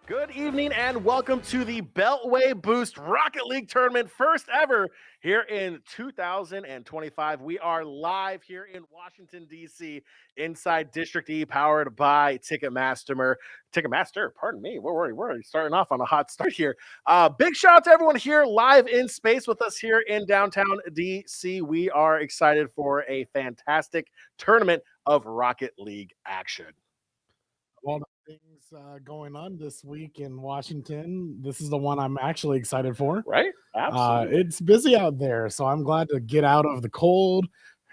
Good evening and welcome to the Beltway Boost Rocket League tournament, first ever here in 2025. We are live here in Washington, D.C., inside District E, powered by Ticketmaster, pardon me. We're already starting off on a hot start here. Big shout out to everyone here live in space with us here in downtown D.C. We are excited for a fantastic tournament of Rocket League action. A lot of things going on this week in Washington. This is the one I'm actually excited for. Right? Absolutely. It's busy out there, so I'm glad to get out of the cold,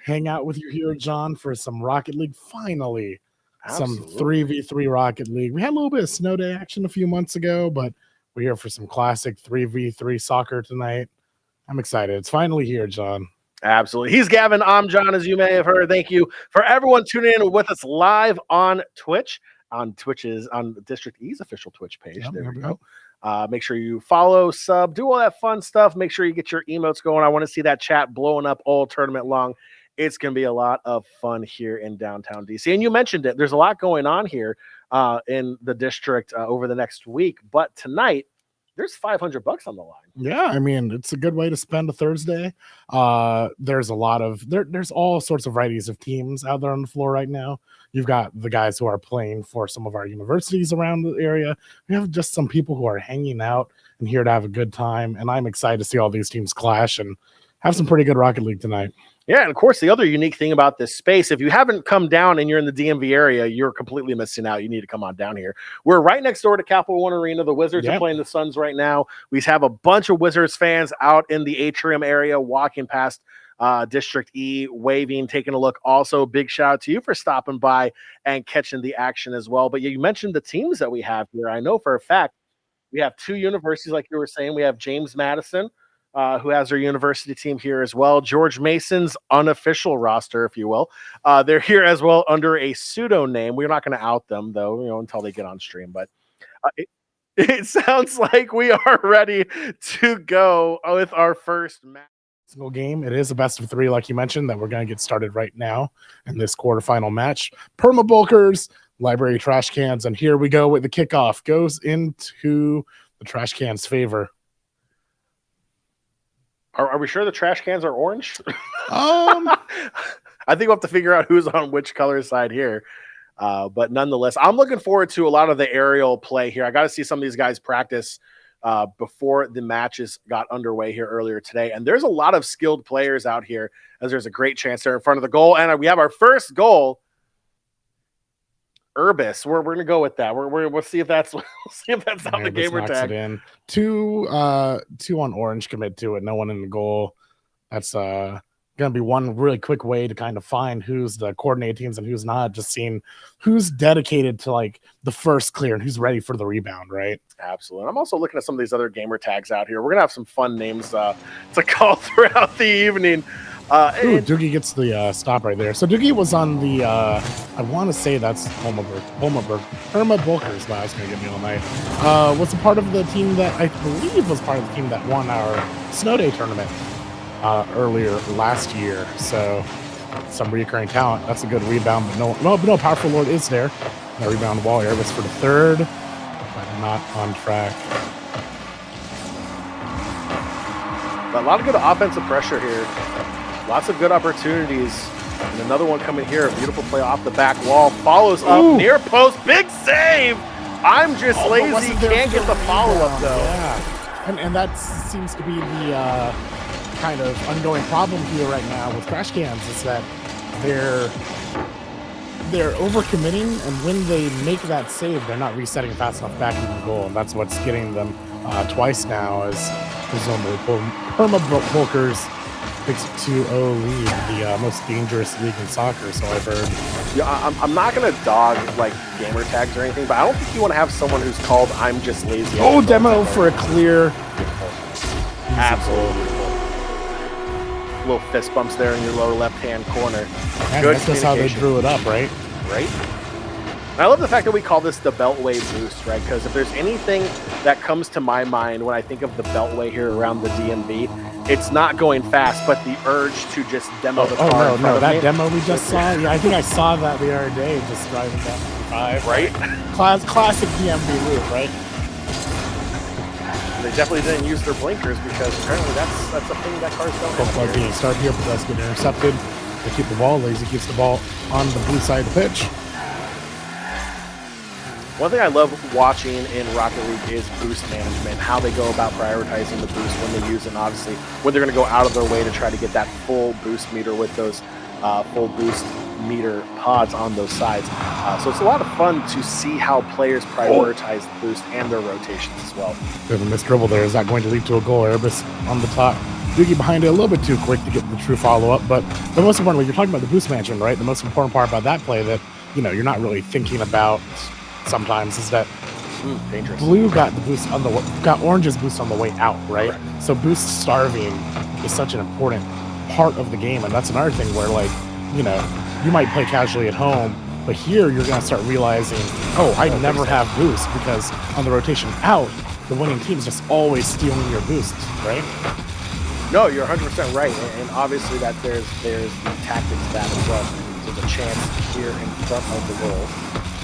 hang out with you here, John, for some Rocket League. Finally, some Absolutely. 3v3 Rocket League. We had a little bit of snow day action a few months ago, but we're here for some classic 3v3 soccer tonight. I'm excited. It's finally here, John. Absolutely. He's Gavin. I'm John, as you may have heard. Thank you for everyone tuning in with us live on Twitch, on District E's official Twitch page. Yep, there yep, we yep. go. Make sure you follow, sub, do all that fun stuff. Make sure you get your emotes going. I want to see that chat blowing up all tournament long. It's going to be a lot of fun here in downtown DC. And you mentioned it. There's a lot going on here in the district over the next week. But tonight, there's $500 on the line. Yeah, I mean, it's a good way to spend a Thursday. There's a lot of there's all sorts of varieties of teams out there on the floor right now. You've got the guys who are playing for some of our universities around the area. We have just some people who are hanging out and here to have a good time. And I'm excited to see all these teams clash and have some pretty good Rocket League tonight. Yeah, and of course, the other unique thing about this space, if you haven't come down and you're in the DMV area, you're completely missing out. You need to come on down here. We're right next door to Capital One Arena. The Wizards are playing the Suns right now. We have a bunch of Wizards fans out in the atrium area walking past District E, waving, taking a look. Also, big shout out to you for stopping by and catching the action as well. But you mentioned the teams that we have here. I know for a fact we have two universities, like you were saying. We have James Madison, who has their university team here as well. George Mason's unofficial roster, if you will. They're here as well under a pseudo name. We're not going to out them, though, until they get on stream. But it sounds like we are ready to go with our first match. Single game. It is a best of three, like you mentioned, that we're going to get started right now in this quarterfinal match. Perma Bulkers, Library Trash Cans, and here we go with the kickoff. Goes into the Trash Cans' favor. Are we sure the trash cans are orange? I think we'll have to figure out who's on which color side here. But nonetheless, I'm looking forward to a lot of the aerial play here. I got to see some of these guys practice before the matches got underway here earlier today. And there's a lot of skilled players out here, as there's a great chance there in front of the goal. And we have our first goal. Urbis. We're gonna go with that. We'll see if that's on the gamer tag. In. Two on orange commit to it. No one in the goal. That's gonna be one really quick way to kind of find who's the coordinated teams and who's not. Just seeing who's dedicated to like the first clear and who's ready for the rebound, right? Absolutely. I'm also looking at some of these other gamer tags out here. We're gonna have some fun names to call throughout the evening. Doogie gets the stop right there. So Doogie was on the, I want to say that's Perma Bulkers. Wow, it's going to get me all night. Was a part of the team that I believe was part of the team that won our Snow Day tournament earlier last year. So some recurring talent. That's a good rebound, but no Powerful Lord is there. No rebound wall here. It's for the third, but not on track. But a lot of good offensive pressure here. Lots of good opportunities. And another one coming here. A beautiful play off the back wall. Follows up near post. Big save. I'm just lazy. Can't get the follow-up, though. Yeah. And that seems to be the kind of ongoing problem here right now with Trash Cans is that they're overcommitting, and when they make that save, they're not resetting fast enough back into the goal. And that's what's getting them twice now as presumably Perma Bulkers takes a 2-0 lead, the most dangerous league in soccer, so I've heard. Yeah, I'm not going to dog like gamer tags or anything, but I don't think you want to have someone who's called I'm just lazy. Demo for a clear. Absolutely. Little fist bumps there in your lower left-hand corner. Good. That's just how they drew it up, right? Right. And I love the fact that we call this the Beltway Boost, right? Because if there's anything that comes to my mind when I think of the Beltway here around the DMV, it's not going fast, but the urge to just demo the car. No, that demo we just saw. Yeah, I think I saw that the other day, just driving down 5. Right? Classic DMV loop, right? They definitely didn't use their blinkers because apparently that's a thing that cars don't have. Like being start here, but that's getting intercepted. They keep the ball. Lazy keeps the ball on the blue side of the pitch. One thing I love watching in Rocket League is boost management, how they go about prioritizing the boost when they use it, and obviously when they're going to go out of their way to try to get that full boost meter with those full boost meter pods on those sides. So it's a lot of fun to see how players prioritize the boost and their rotations as well. Bit of a missed dribble there. Is that going to lead to a goal? Erebus on the top. Doogie behind it a little bit too quick to get the true follow-up, but the most important, you're talking about the boost management, right? The most important part about that play that, you're not really thinking about sometimes is that dangerous. Blue got the boost got Orange's boost on the way out, right? So boost starving is such an important part of the game, and that's another thing where, like, you might play casually at home, but here you're going to start realizing, I never have boost because on the rotation out, the winning team's just always stealing your boosts, right? No, you're 100% right, and obviously that there's the tactics to that as well. There's a chance here in front of the goal.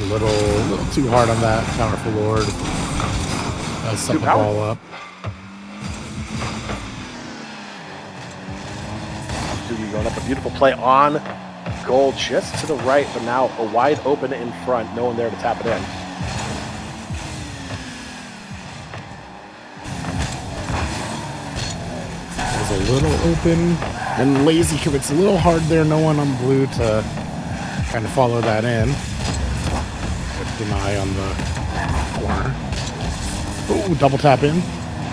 A little too hard on that counter forward. Set the ball up. Doogie going up a beautiful play on goal just to the right, but now a wide open in front. No one there to tap it in. It was a little open and Lazy. It's a little hard there. No one on Blue to kind of follow that in. Deny on the corner. Oh, double tap in.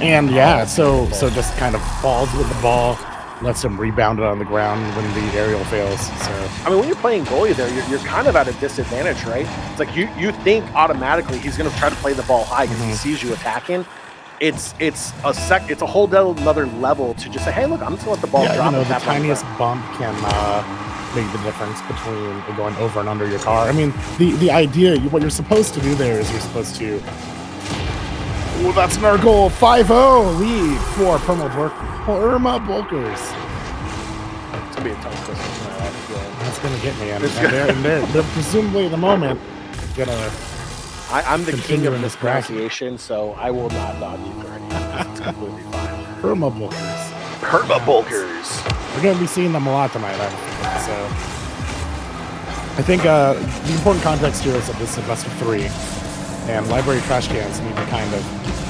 And yeah, so just kind of falls with the ball, lets him rebound it on the ground when the aerial fails. So I mean, when you're playing goalie there, you're kind of at a disadvantage, right? It's like you think automatically he's going to try to play the ball high because he sees you attacking. It's a whole another level to just say, hey, look, I'm just going to let the ball drop. The tiniest bump can make the difference between going over and under your car. I mean, the idea, what you're supposed to do there is you're supposed to. Oh, that's another goal. 5-0 lead for Irma Bulkers. It's gonna be a tough Christmas night. I have a feeling. That's gonna get me, and they're presumably at the moment gonna. I'm the king of mispronunciation, so I will not dog you for anything. It's completely fine. Irma Bulkers. Irma Bulkers. We're gonna be seeing them a lot tonight. So I think the important context here is that this is a best of 3, and Library Trash Cans need to kind of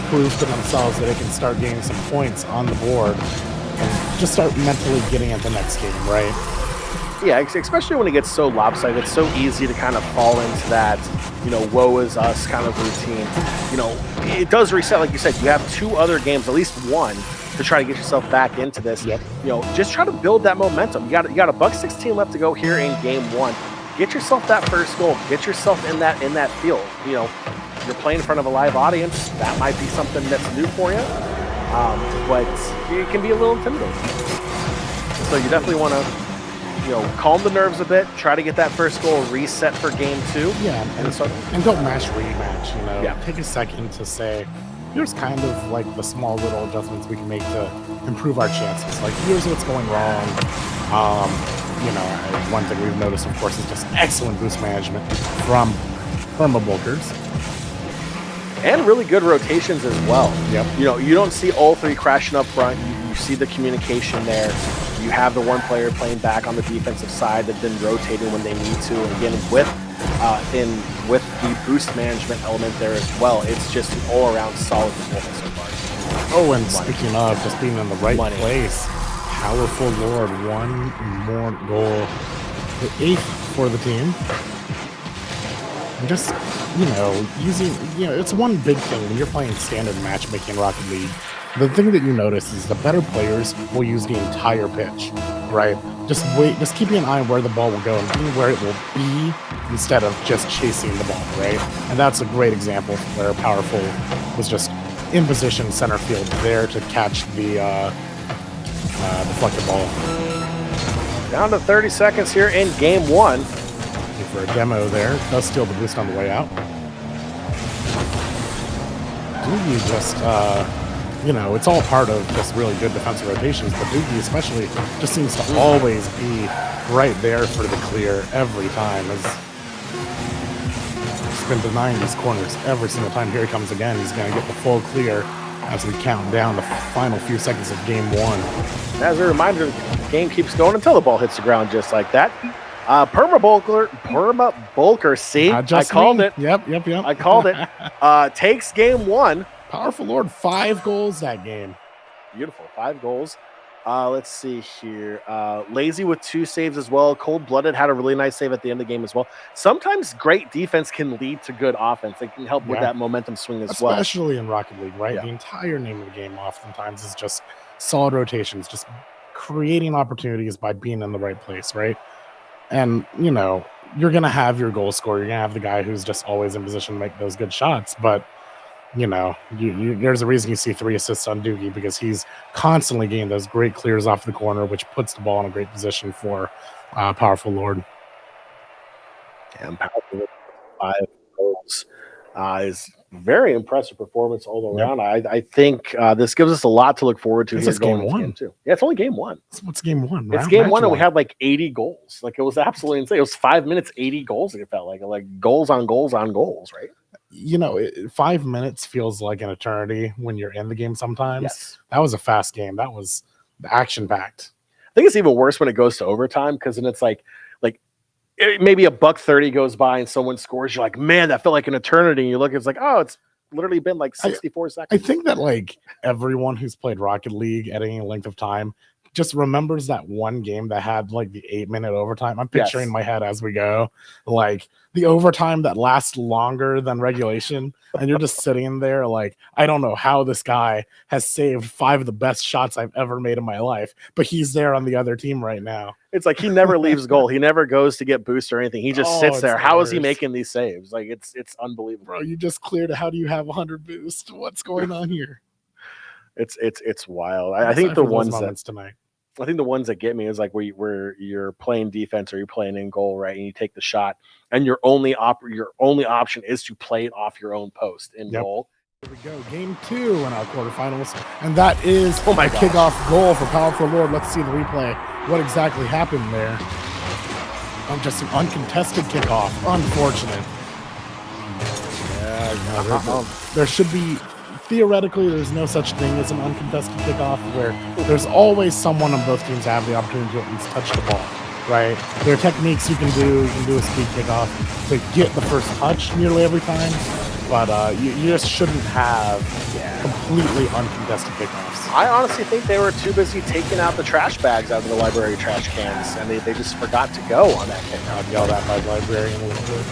prove to themselves that they can start getting some points on the board and just start mentally getting at the next game, right? Yeah, especially when it gets so lopsided. It's so easy to kind of fall into that, woe is us kind of routine. It does reset, like you said. You have 2 other games, at least one, to try to get yourself back into this. Yep. Just try to build that momentum. You got a $1.16 left to go here in game 1. Get yourself that first goal. Get yourself in that field. You're playing in front of a live audience. That might be something that's new for you, but it can be a little intimidating. So you definitely want to, calm the nerves a bit. Try to get that first goal reset for game 2. Yeah, and don't mash rematch. Take a second to say, here's kind of like the small little adjustments we can make to improve our chances. Like, here's what's going wrong. One thing we've noticed, of course, is just excellent boost management from Irma Bulkers. And really good rotations as well. Yep. You don't see all 3 crashing up front. You see the communication there. You have the one player playing back on the defensive side that's been rotating when they need to. And again, with the boost management element there as well, it's just an all-around solid performance so far. Oh, and speaking of just being in the right place, Powerful Lord, 1 more goal, the 8th for the team. And just, using, it's one big thing when you're playing standard matchmaking in Rocket League. The thing that you notice is the better players will use the entire pitch, right? Just keeping an eye on where the ball will go and being where it will be instead of just chasing the ball, right? And that's a great example where Powerful was just in position center field there to catch the deflected ball. Down to 30 seconds here in game 1. For a demo there, does steal the boost on the way out. Doogie just, it's all part of just really good defensive rotations, but Doogie especially just seems to always be right there for the clear every time. He's been denying these corners every single time. Here he comes again. He's going to get the full clear as we count down the final few seconds of game one. As a reminder, the game keeps going until the ball hits the ground just like that. Perma Bulker, see? I called it. Yep. I called it. Takes game one. Powerful Lord, 5 goals that game. Beautiful, 5 goals. Let's see here. Lazy with 2 saves as well. Cold-blooded had a really nice save at the end of the game as well. Sometimes great defense can lead to good offense. It can help with that momentum swing as well. Especially in Rocket League, right? Yeah. The entire name of the game oftentimes is just solid rotations, just creating opportunities by being in the right place, right? And, you know, you're going to have your goal scorer. You're going to have the guy who's just always in position to make those good shots, but you know, there's a reason you see 3 assists on Doogie, because he's constantly getting those great clears off the corner, which puts the ball in a great position for Powerful Lord. And Powerful Lord, 5 goals is very impressive performance all around. I think this gives us a lot to look forward to. This game one. Too. Yeah, it's only game one. What's game one? It's game one, and we had like 80 goals. Like, it was absolutely insane. It was 5 minutes, 80 goals. It felt like goals on goals on goals, right? You know, 5 minutes feels like an eternity when you're in the game sometimes. Yes. That was a fast game. That was action-packed. I think it's even worse when it goes to overtime, because then it's like maybe $1:30 goes by and someone scores. You're like, man, that felt like an eternity. And you look, it's like, oh, it's literally been like 64 seconds. I think that like everyone who's played Rocket League at any length of time just remembers that one game that had like the 8-minute overtime. I'm picturing in my head as we go, like the overtime that lasts longer than regulation. And you're just sitting there like, I don't know how this guy has saved 5 of the best shots I've ever made in my life, but he's there on the other team right now. It's like he never leaves goal. He never goes to get boost or anything. He just sits there. How is he making these saves? Like, it's unbelievable. Bro, you just cleared. How do you have 100 boost? What's going on here? It's wild. I think the ones that tonight. I think the ones that get me is like where you're playing defense or you're playing in goal, right? And you take the shot, and your only option is to play it off your own post in goal. Here we go, game 2 in our quarterfinals, and that is a kickoff goal for Powerful Lord. Let's see the replay. What exactly happened there? Just an uncontested kickoff. Unfortunate. Yeah, there should be. Theoretically, there's no such thing as an uncontested kickoff, where there's always someone on both teams that have the opportunity to at least touch the ball, right? There are techniques you can do. You can do a speed kickoff to get the first touch nearly every time, but you just shouldn't have completely uncontested kickoffs. I honestly think they were too busy taking out the trash bags out of the library trash cans, and they just forgot to go on that kickoff. I'd yell at my librarian a little bit.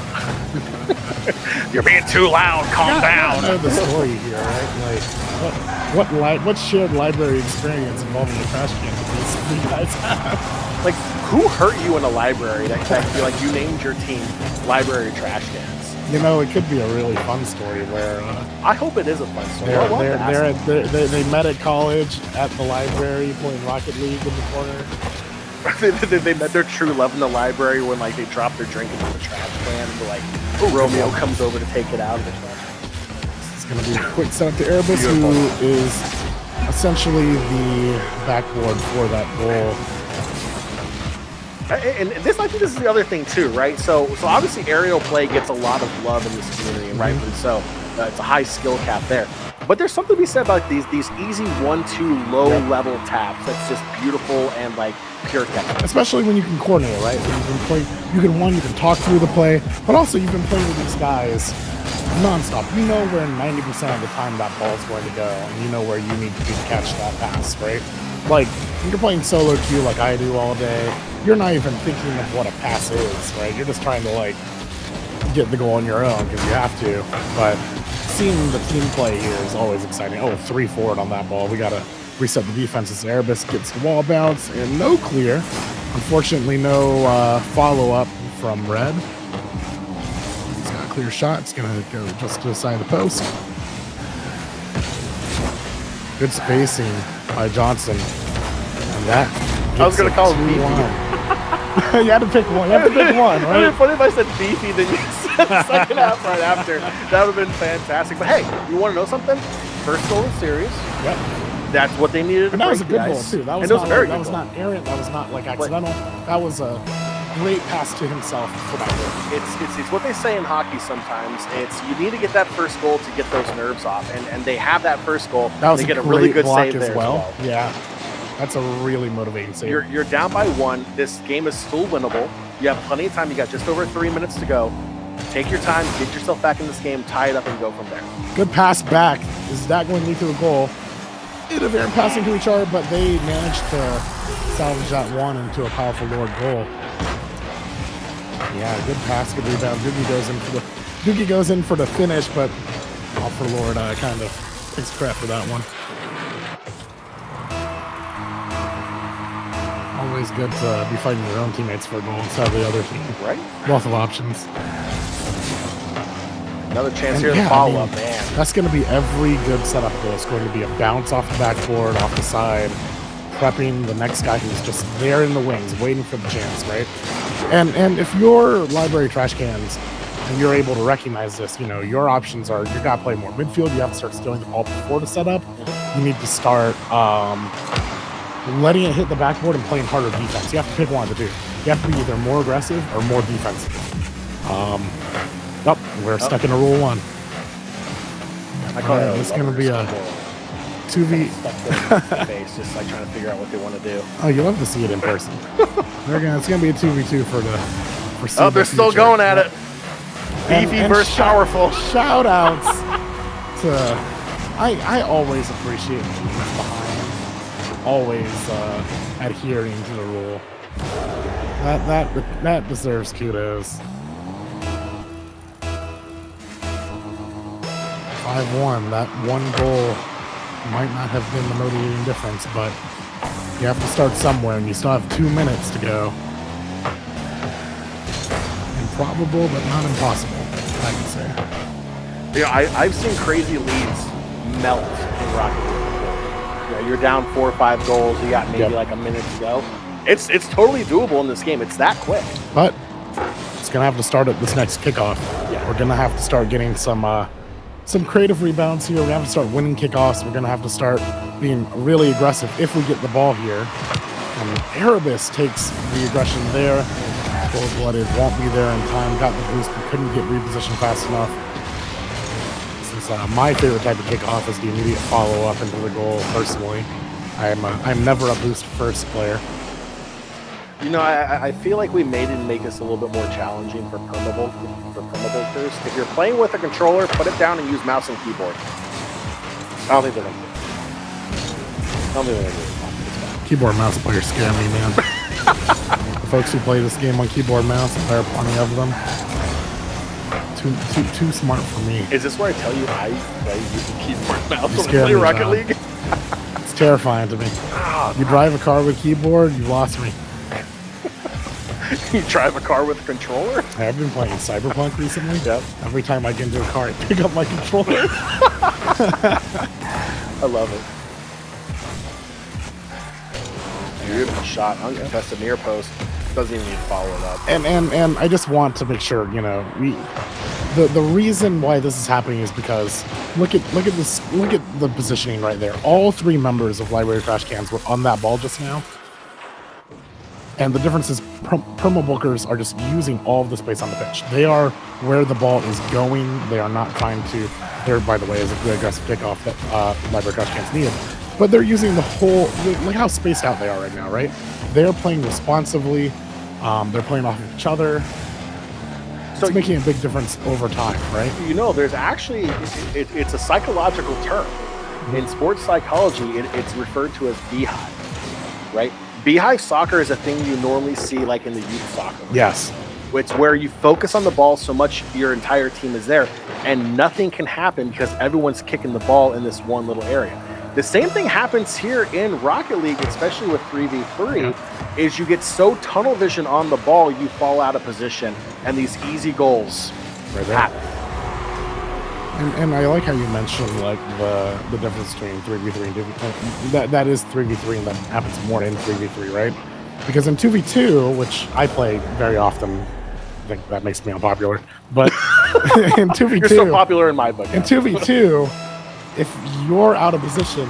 You're being too loud. Calm down. I know the story here, right? Like, what shared library experience involving the trash can do you guys have? Like, who hurt you in a library that like you named your team Library Trash Cans? You know, it could be a really fun story where I hope it is a fun story. They met at college at the library playing Rocket League in the corner. They met their true love in the library when like they dropped their drink into the trash can, and like Romeo comes over to take it out of the trash. This is going to be a quick setup to Erebus, who is essentially the backboard for that goal. And this, I think this is the other thing too, right? So obviously aerial play gets a lot of love in this community, and rightfully so. It's a high skill cap there. But there's something to be said about these easy 1-2 low level taps. That's just beautiful and like pure cap. Especially when you can coordinate, right? When you can play, you can talk through the play, but also you've been playing with these guys nonstop. You know where 90% of the time that ball's going to go, and you know where you need to be to catch that pass, right? Like, when you're playing solo queue like I do all day, you're not even thinking of what a pass is, right? You're just trying to, like, get the goal on your own because you have to. But seeing the team play here is always exciting. Oh, 3 forward on that ball. We got to reset the defense as Erebus gets the wall bounce and no clear. Unfortunately, no follow-up from Red. He's got a clear shot. It's going to go just to the side of the post. Good spacing by Johnson. And that I was going to call him beefy. You had to pick one. You had to pick one, right? It would be funny if I said beefy, then you said the second half right after. That would have been fantastic. But hey, you want to know something? First goal in the series. Yep. That's what they needed. And that was a good goal too. That was not errant. That was not like accidental. Right. That was a great pass to himself for that goal. It's it's what they say in hockey sometimes. It's you need to get that first goal to get those nerves off, and they have that first goal. That was they get a a really good block save as there well. as well. Yeah, that's a really motivating save. You're down by 1. This game is still winnable. You have plenty of time. You got just over 3 minutes to go. Take your time, get yourself back in this game, tie it up, and go from there. Good pass back. Is that going to lead to a goal? Interfering passing to each other, but they managed to salvage that one into a powerful Lord goal. Yeah, good pass, good rebound. Doogie goes in for the finish, but off for Lord kind of takes crap for that one. Always good to be fighting your own teammates for a goal instead of the other team. Right. Wealth of options. Another chance here to follow up, man. That's going to be every good setup goal. It's going to be a bounce off the backboard, off the side, prepping the next guy who's just there in the wings, waiting for the chance, right? And if you're library trash cans and you're able to recognize this, you know, your options are you got to play more midfield. You have to start stealing the ball before the setup. You need to start letting it hit the backboard and playing harder defense. You have to pick one of the two. You have to be either more aggressive or more defensive. We're stuck in a rule 1. I call it it's going to be a 2v. Face, just like trying to figure out what they want to do. Oh, you love to see it in person. It's going to be a 2v2 for they're still going at it. Beefy versus powerful. Shout outs to. I always appreciate teams behind, always adhering to the rule. That deserves kudos. 5-1. That one goal might not have been the motivating difference, but you have to start somewhere, and you still have 2 minutes to go. Improbable, but not impossible, I can say. Yeah, I've seen crazy leads melt in Rocket League. Yeah, you're down 4 or 5 goals. You got maybe like a minute to go. It's totally doable in this game. It's that quick. But it's gonna have to start at this next kickoff. Yeah, we're gonna have to start getting some creative rebounds here. We're gonna have to start winning kickoffs. We're gonna have to start being really aggressive if we get the ball here. And Erebus takes the aggression there. Cold-blooded won't be there in time. Got the boost, but couldn't get repositioned fast enough. Since my favorite type of kickoff is the immediate follow-up into the goal. Personally, I'm never a boost first player. You know, I feel like we make this a little bit more challenging for permabolters. If you're playing with a controller, put it down and use mouse and keyboard. I don't think they're going to do it. Keyboard mouse players scare me, man. The folks who play this game on keyboard mouse, and there are plenty of them. Too smart for me. Is this where I tell you I play using keyboard mouse when I play Rocket League? It's terrifying to me. You drive a car with keyboard, you lost me. You drive a car with a controller? I've been playing Cyberpunk recently. Yep. Every time I get into a car, I pick up my controller. I love it. Beautiful shot, uncontested near post. Doesn't even need to follow it up. And I just want to make sure, you know, the reason why this is happening is because look at the positioning right there. All 3 members of Library Trash Cans were on that ball just now. And the difference is perma-bulkers are just using all of the space on the pitch. They are where the ball is going. They are not trying to. There, by the way, is a good aggressive kickoff that Library Trash Cans needed. But they're using the whole. Look how spaced out they are right now, right? They're playing responsively. They're playing off of each other. So it's making a big difference over time, right? You know, there's actually it's a psychological term. In sports psychology, it's referred to as beehive, right? Beehive soccer is a thing you normally see like in the youth soccer. Yes. It's where you focus on the ball so much your entire team is there and nothing can happen because everyone's kicking the ball in this one little area. The same thing happens here in Rocket League, especially with 3v3, is you get so tunnel vision on the ball, you fall out of position and these easy goals happen. And I like how you mentioned like the difference between 3v3 and 2v3. That is 3v3 and that happens more in 3v3, right? Because in 2v2, which I play very often, I think that makes me unpopular, but in 2v2... You're so popular in my book. In 2v2, if you're out of position,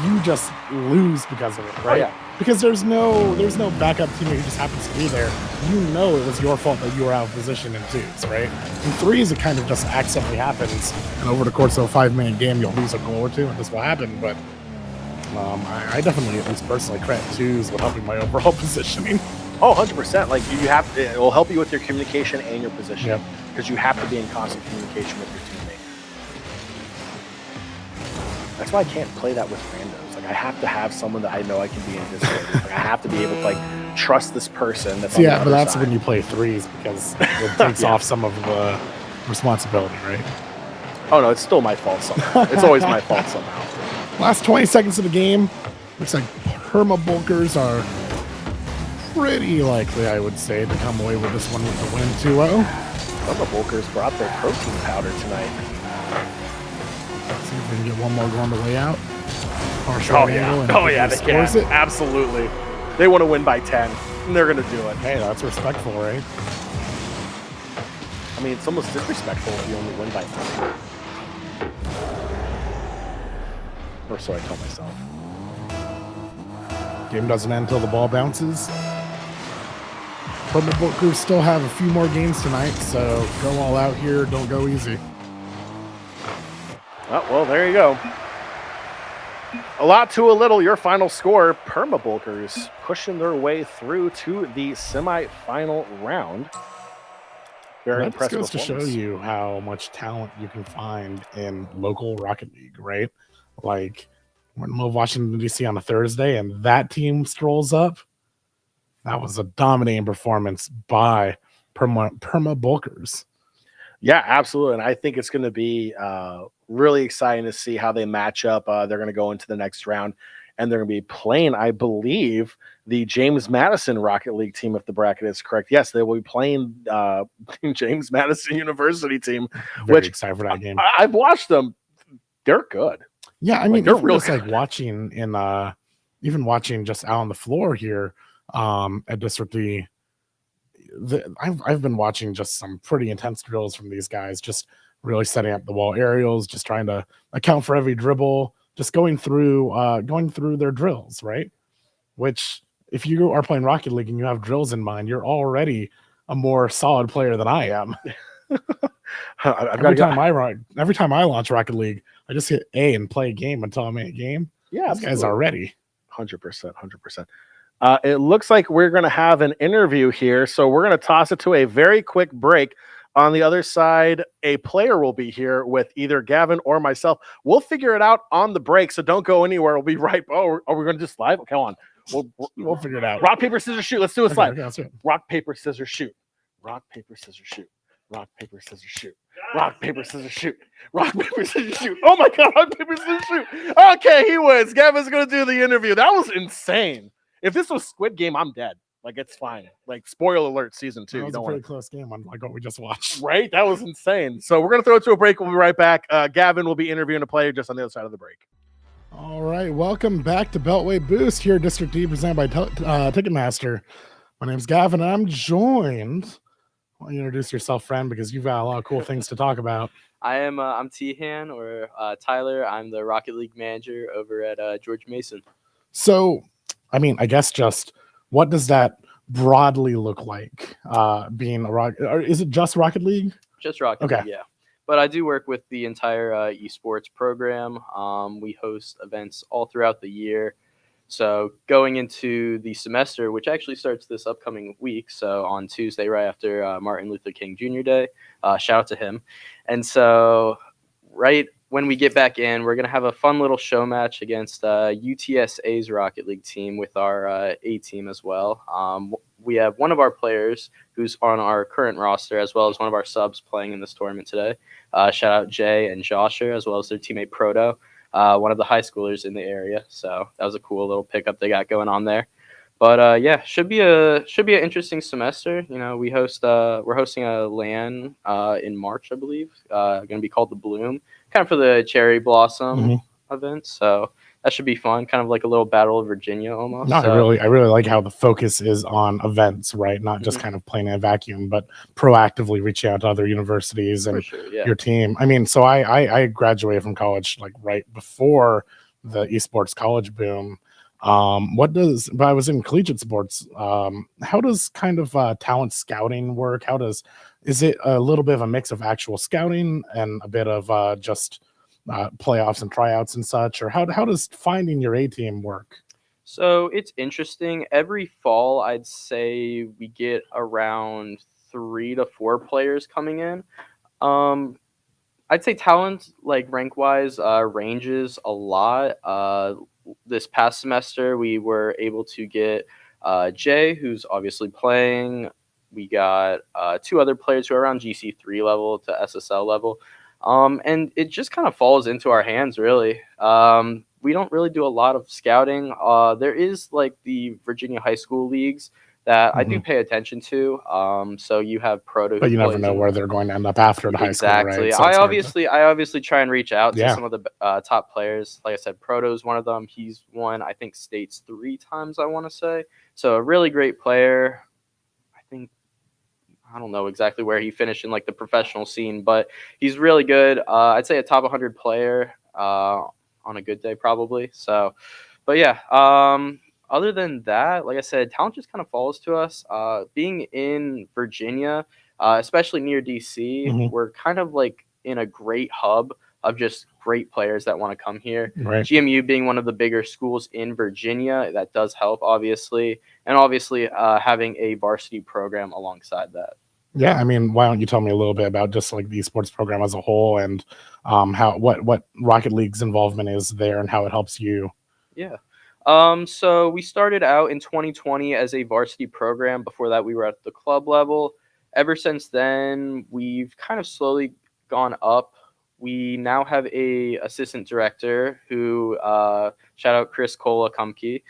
you just lose because of it, right? Oh, yeah. Because there's no backup teammate who just happens to be there. You know it was your fault that you were out of position in 2s, right? In 3s, it kind of just accidentally happens, and over the course of a 5-minute game, you'll lose a goal or 2, and this will happen. But I definitely, at least personally, credit 2s with helping my overall positioning. Oh, 100%. Like you have, it will help you with your communication and your positioning because you have to be in constant communication with your teammate. That's why I can't play that with randos. Like I have to have someone that I know I can be in Discord. Like I have to be able to like trust this person. That's but that's when you play 3s because it takes off some of the responsibility, right? Oh no, it's still my fault somehow. It's always my fault somehow. Last 20 seconds of the game. Looks like Perma-Bulkers are pretty likely, I would say, to come away with this one with the win 2-0. Perma-Bulkers brought their protein powder tonight. See if we can get one more going the way out. They can. It. Absolutely. They want to win by 10, and they're going to do it. Hey, that's respectful, right? I mean, it's almost disrespectful if you only win by 3. Or so I tell myself. Game doesn't end until the ball bounces. Perma-Bulkers still have a few more games tonight, so go all out here. Don't go easy. Oh, well, there you go. A lot to a little. Your final score, Perma-Bulkers pushing their way through to the semifinal round. Very impressive. That goes to show you how much talent you can find in local Rocket League, right? Like, we're in Washington, D.C. on a Thursday, and that team strolls up. That was a dominating performance by Perma-Bulkers. Yeah, absolutely. And I think it's going to be really exciting to see how they match up. They're going to go into the next round, and they're going to be playing, I believe, the James Madison Rocket League team, if the bracket is correct. Yes, they will be playing James Madison University team. Very excited for that game. I've watched them. They're good. Yeah, I mean, they're real good. Like watching in even watching just out on the floor here at District D. I've been watching just some pretty intense drills from these guys, just really setting up the wall aerials, just trying to account for every dribble, just going through their drills, right? Which, if you are playing Rocket League and you have drills in mind, you're already a more solid player than I am. Every time I launch Rocket League, I just hit A and play a game until I'm in a game. Yeah, these guys are ready. 100%. It looks like we're going to have an interview here, so we're going to toss it to a very quick break. On the other side, a player will be here with either Gavin or myself. We'll figure it out on the break, so don't go anywhere. We'll be right. Oh, are we going to just live? Come on. We'll figure it out. Rock, paper, scissors, shoot. Let's do it live. Okay, rock, paper, scissors, shoot. Rock, paper, scissors, shoot. Rock, paper, scissors, shoot. Rock, paper, scissors, shoot. Rock, paper, scissors, shoot. Oh, my God. Rock, paper, scissors, shoot. Okay, he wins. Gavin's going to do the interview. That was insane. If this was Squid Game, I'm dead. Like, it's fine. Like, spoiler alert, season 2. That was a pretty close game on like what we just watched. Right? That was insane. So we're going to throw it to a break. We'll be right back. Gavin will be interviewing a player just on the other side of the break. All right. Welcome back to Beltway Boost here, District D, presented by Ticketmaster. My name's Gavin, and I'm joined. Why don't you introduce yourself, friend, because you've got a lot of cool things to talk about. I'm Tihan, or Tyler. I'm the Rocket League manager over at George Mason. So, I mean, I guess just what does that broadly look like being a Rocket? Or is it just Rocket League? Just Rocket League, yeah. But I do work with the entire esports program. We host events all throughout the year. So going into the semester, which actually starts this upcoming week, so on Tuesday, right after Martin Luther King Jr. Day, shout out to him. And so right when we get back in, we're going to have a fun little show match against UTSA's Rocket League team with our A team as well. We have one of our players who's on our current roster, as well as one of our subs playing in this tournament today. Shout out Jay and Josher, as well as their teammate Proto, one of the high schoolers in the area. So that was a cool little pickup they got going on there. But yeah, should be an interesting semester. You know, we're hosting a LAN in March, I believe. Going to be called the Bloom, kind of for the cherry blossom event. So that should be fun, kind of like a little Battle of Virginia almost. No, I really like how the focus is on events, right? Not just kind of playing in a vacuum, but proactively reaching out to other universities and your team. I mean, so I graduated from college like right before the esports college boom. But I was in collegiate sports. How does kind of talent scouting work? Is it a little bit of a mix of actual scouting and a bit of just playoffs and tryouts and such, or how does finding your A team work? So it's interesting. Every fall, I'd say we get around 3 to 4 players coming in. Um, I'd say talent, like rank wise, ranges a lot. This past semester, we were able to get Jay, who's obviously playing. We got 2 other players who are around GC3 level to SSL level. And it just kind of falls into our hands, really. We don't really do a lot of scouting. There is like the Virginia high school leagues that I do pay attention to. So you have Proto, But who you never plays know in where they're going to end up after the high school, right? exactly. So it's hard to, I obviously try and reach out to yeah, some of the top players. Like I said, Proto's one of them. He's won, I think, states 3 times, I want to say. So a really great player. I think I don't know exactly where he finished in like the professional scene, but he's really good. I'd say a top 100 player on a good day, probably. So, but yeah. Other than that, like I said, talent just kind of falls to us. Being in Virginia, especially near DC, mhm, we're kind of like in a great hub of just great players that want to come here. right. GMU being one of the bigger schools in Virginia, that does help, obviously, and obviously having a varsity program alongside that. Yeah, I mean, why don't you tell me a little bit about just like the esports program as a whole and how what Rocket League's involvement is there and how it helps you? Yeah. So we started out in 2020 as a varsity program. Before that, we were at the club level. Ever since then, we've kind of slowly gone up. We now have a assistant director who, shout out Chris Kola Kumke,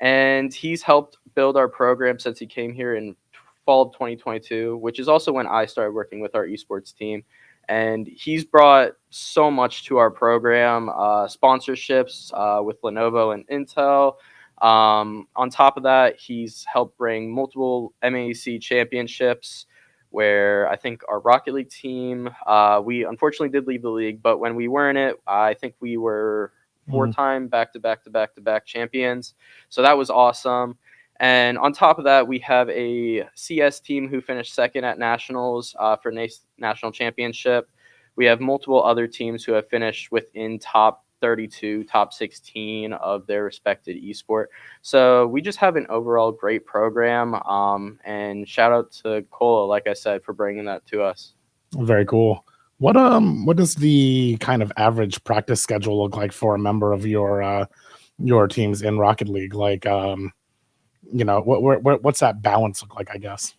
and he's helped build our program since he came here in fall of 2022, which is also when I started working with our esports team. And he's brought so much to our program, sponsorships with Lenovo and Intel. On top of that, he's helped bring multiple MAC championships. Where I think our Rocket League team, we unfortunately did leave the league, but when we were in it, I think we were Mhm. 4-time back-to-back champions. So that was awesome. And on top of that, we have a CS team who finished second at nationals for national championship. We have multiple other teams who have finished within top 32, top 16 of their respected esport. So we just have an overall great program. And shout out to Cola, like I said, for bringing that to us. Very cool. What does the kind of average practice schedule look like for a member of your teams in Rocket League? Like what's that balance look like, I guess?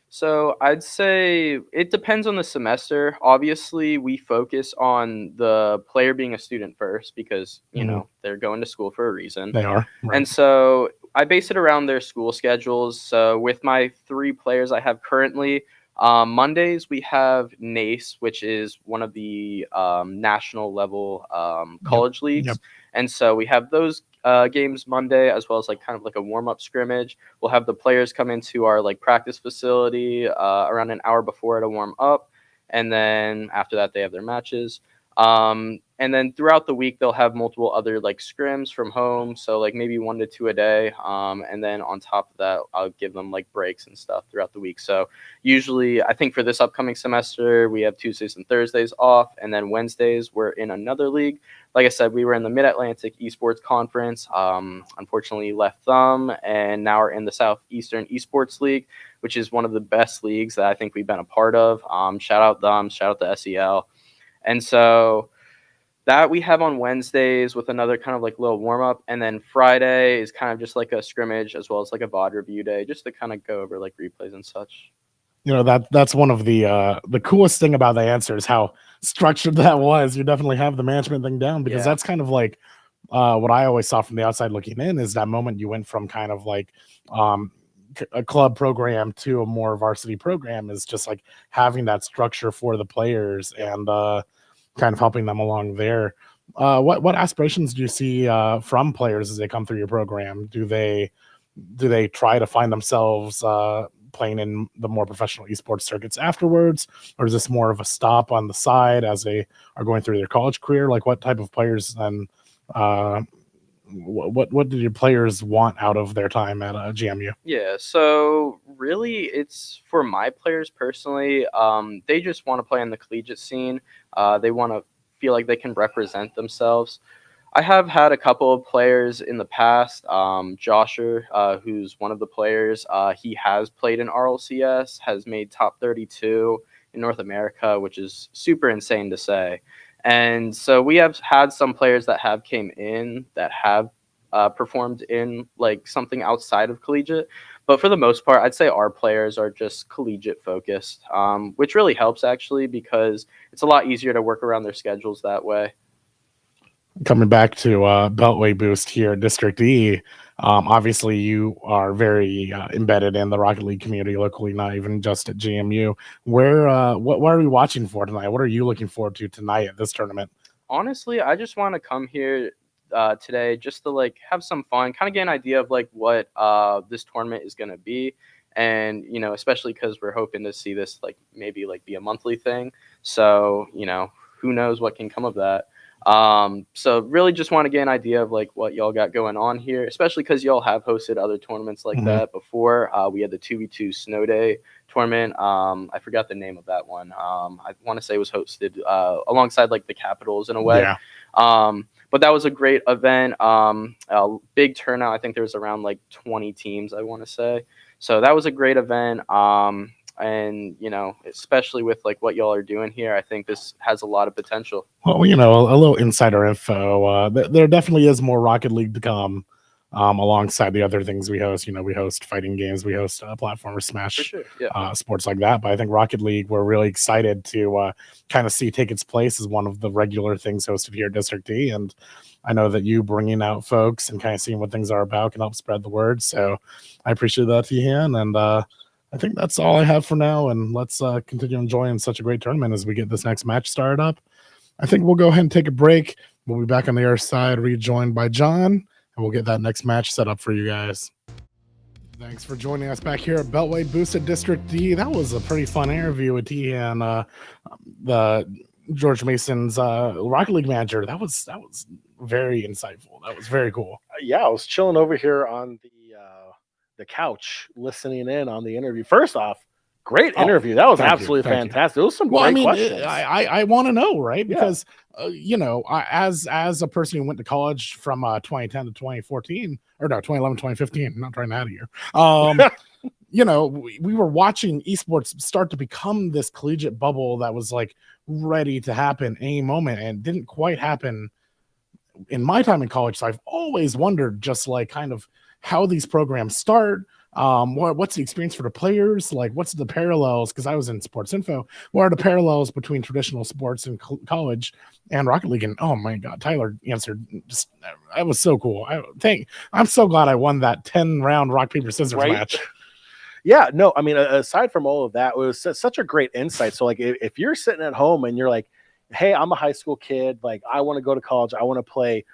So I'd say it depends on the semester. Obviously, we focus on the player being a student first because, Mhm. they're going to school for a reason. They are, right. And so I base it around their school schedules. So with my 3 players I have currently, Mondays we have NACE, which is one of the national level Yep. college leagues. Yep. And so we have those games Monday, as well as like kind of like a warm up scrimmage. We'll have the players come into our like practice facility around an hour before to warm up, and then after that they have their matches. And then throughout the week they'll have multiple other like scrims from home, so like maybe 1 to 2 a day. And then on top of that, I'll give them like breaks and stuff throughout the week. So usually, I think for this upcoming semester, we have Tuesdays and Thursdays off, and then Wednesdays we're in another league. Like I said, we were in the Mid-Atlantic Esports Conference. Unfortunately, left thumb, and now we're in the Southeastern Esports League, which is one of the best leagues that I think we've been a part of. Shout out them, shout out the SEL. And so that we have on Wednesdays with another kind of like little warm up, and then Friday is kind of just like a scrimmage as well as like a VOD review day, just to kind of go over like replays and such. That's one of the coolest thing about the answer is how structured that was. You definitely have the management thing down because Yeah. that's kind of like what I always saw from the outside looking in is that moment you went from kind of like um, a club program to a more varsity program is just like having that structure for the players and kind of helping them along there. What aspirations do you see from players as they come through your program? Do they try to find themselves playing in the more professional esports circuits afterwards, or is this more of a stop on the side as they are going through their college career? Like, what type of players then What did your players want out of their time at GMU? Yeah, so really, it's for my players personally. They just want to play in the collegiate scene. They want to feel like they can represent themselves. I have had a couple of players in the past. Josher, who's one of the players, he has played in RLCS, has made top 32 in North America, which is super insane to say. And so we have had some players that have came in that have performed in like something outside of collegiate. But for the most part, I'd say our players are just collegiate focused, which really helps actually because it's a lot easier to work around their schedules that way. Coming back to Beltway Boost here at District E, obviously you are very embedded in the Rocket League community locally, not even just at GMU. What are we watching for tonight? What are you looking forward to tonight at this tournament? Honestly, I just want to come here today just to like have some fun, kind of get an idea of like what this tournament is going to be. And, especially because we're hoping to see this like maybe like be a monthly thing. So, who knows what can come of that. So really just want to get an idea of like what y'all got going on here, especially because y'all have hosted other tournaments like that before. We had the 2v2 Snow Day tournament. I forgot the name of that one. I want to say it was hosted alongside like the Capitals in a way. Yeah. But that was a great event. A big turnout. I think there was around like 20 teams, I want to say. So that was a great event. And especially with like what y'all are doing here, I think this has a lot of potential. Well, a little insider info. There definitely is more Rocket League to come, alongside the other things we host. We host fighting games, we host platformer Smash, For sure, yeah. Sports like that. But I think Rocket League, we're really excited to kind of see take its place as one of the regular things hosted here at District D. And I know that you bringing out folks and kind of seeing what things are about can help spread the word. So I appreciate that, Tihan. And I think that's all I have for now. And let's continue enjoying such a great tournament as we get this next match started up. I think we'll go ahead and take a break. We'll be back on the other side, rejoined by John, and we'll get that next match set up for you guys. Thanks for joining us back here at Beltway Boosted District D. That was a pretty fun interview with Tihan, the George Mason's Rocket League manager. That was very insightful. That was very cool. Yeah, I was chilling over here on the couch listening in on the interview. First off, great interview. That was absolutely fantastic. It was some great questions. I want to know, right? Because as a person who went to college from 2010 to 2014, or no, 2011, 2015, I'm not trying to out of here. We were watching esports start to become this collegiate bubble that was like ready to happen any moment, and didn't quite happen in my time in college. So I've always wondered just like kind of how these programs start. What's the experience for the players? Like, what's the parallels? Because I was in sports info. What are the parallels between traditional sports and college and Rocket League? And oh my God, Tyler answered. Just that was so cool. I'm so glad I won that 10-round rock paper scissors match. Yeah, no, I mean, aside from all of that, it was such a great insight. So, like, if you're sitting at home and you're like, "Hey, I'm a high school kid. Like, I want to go to college. I want to play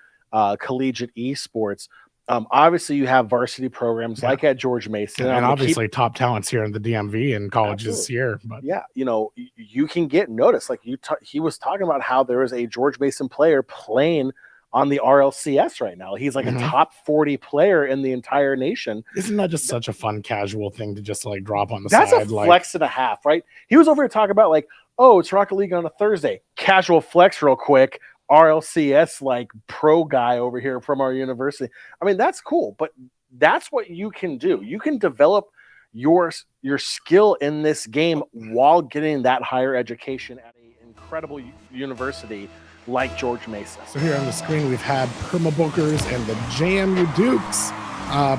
collegiate esports." Obviously, you have varsity programs like at George Mason, and obviously top talents here in the DMV and colleges here. But yeah, you can get noticed. Like he was talking about how there is a George Mason player playing on the RLCS right now. He's like a top 40 player in the entire nation. Isn't that just such a fun, casual thing to just like drop on the side? That's a flex and a half, right? He was over here talking about like, oh, it's Rocket League on a Thursday. Casual flex real quick. RLCS like pro guy over here from our university. I mean, that's cool, but that's what you can do. You can develop your skill in this game while getting that higher education at an incredible university like George Mason. So here on the screen, we've had Permabookers and the JMU Dukes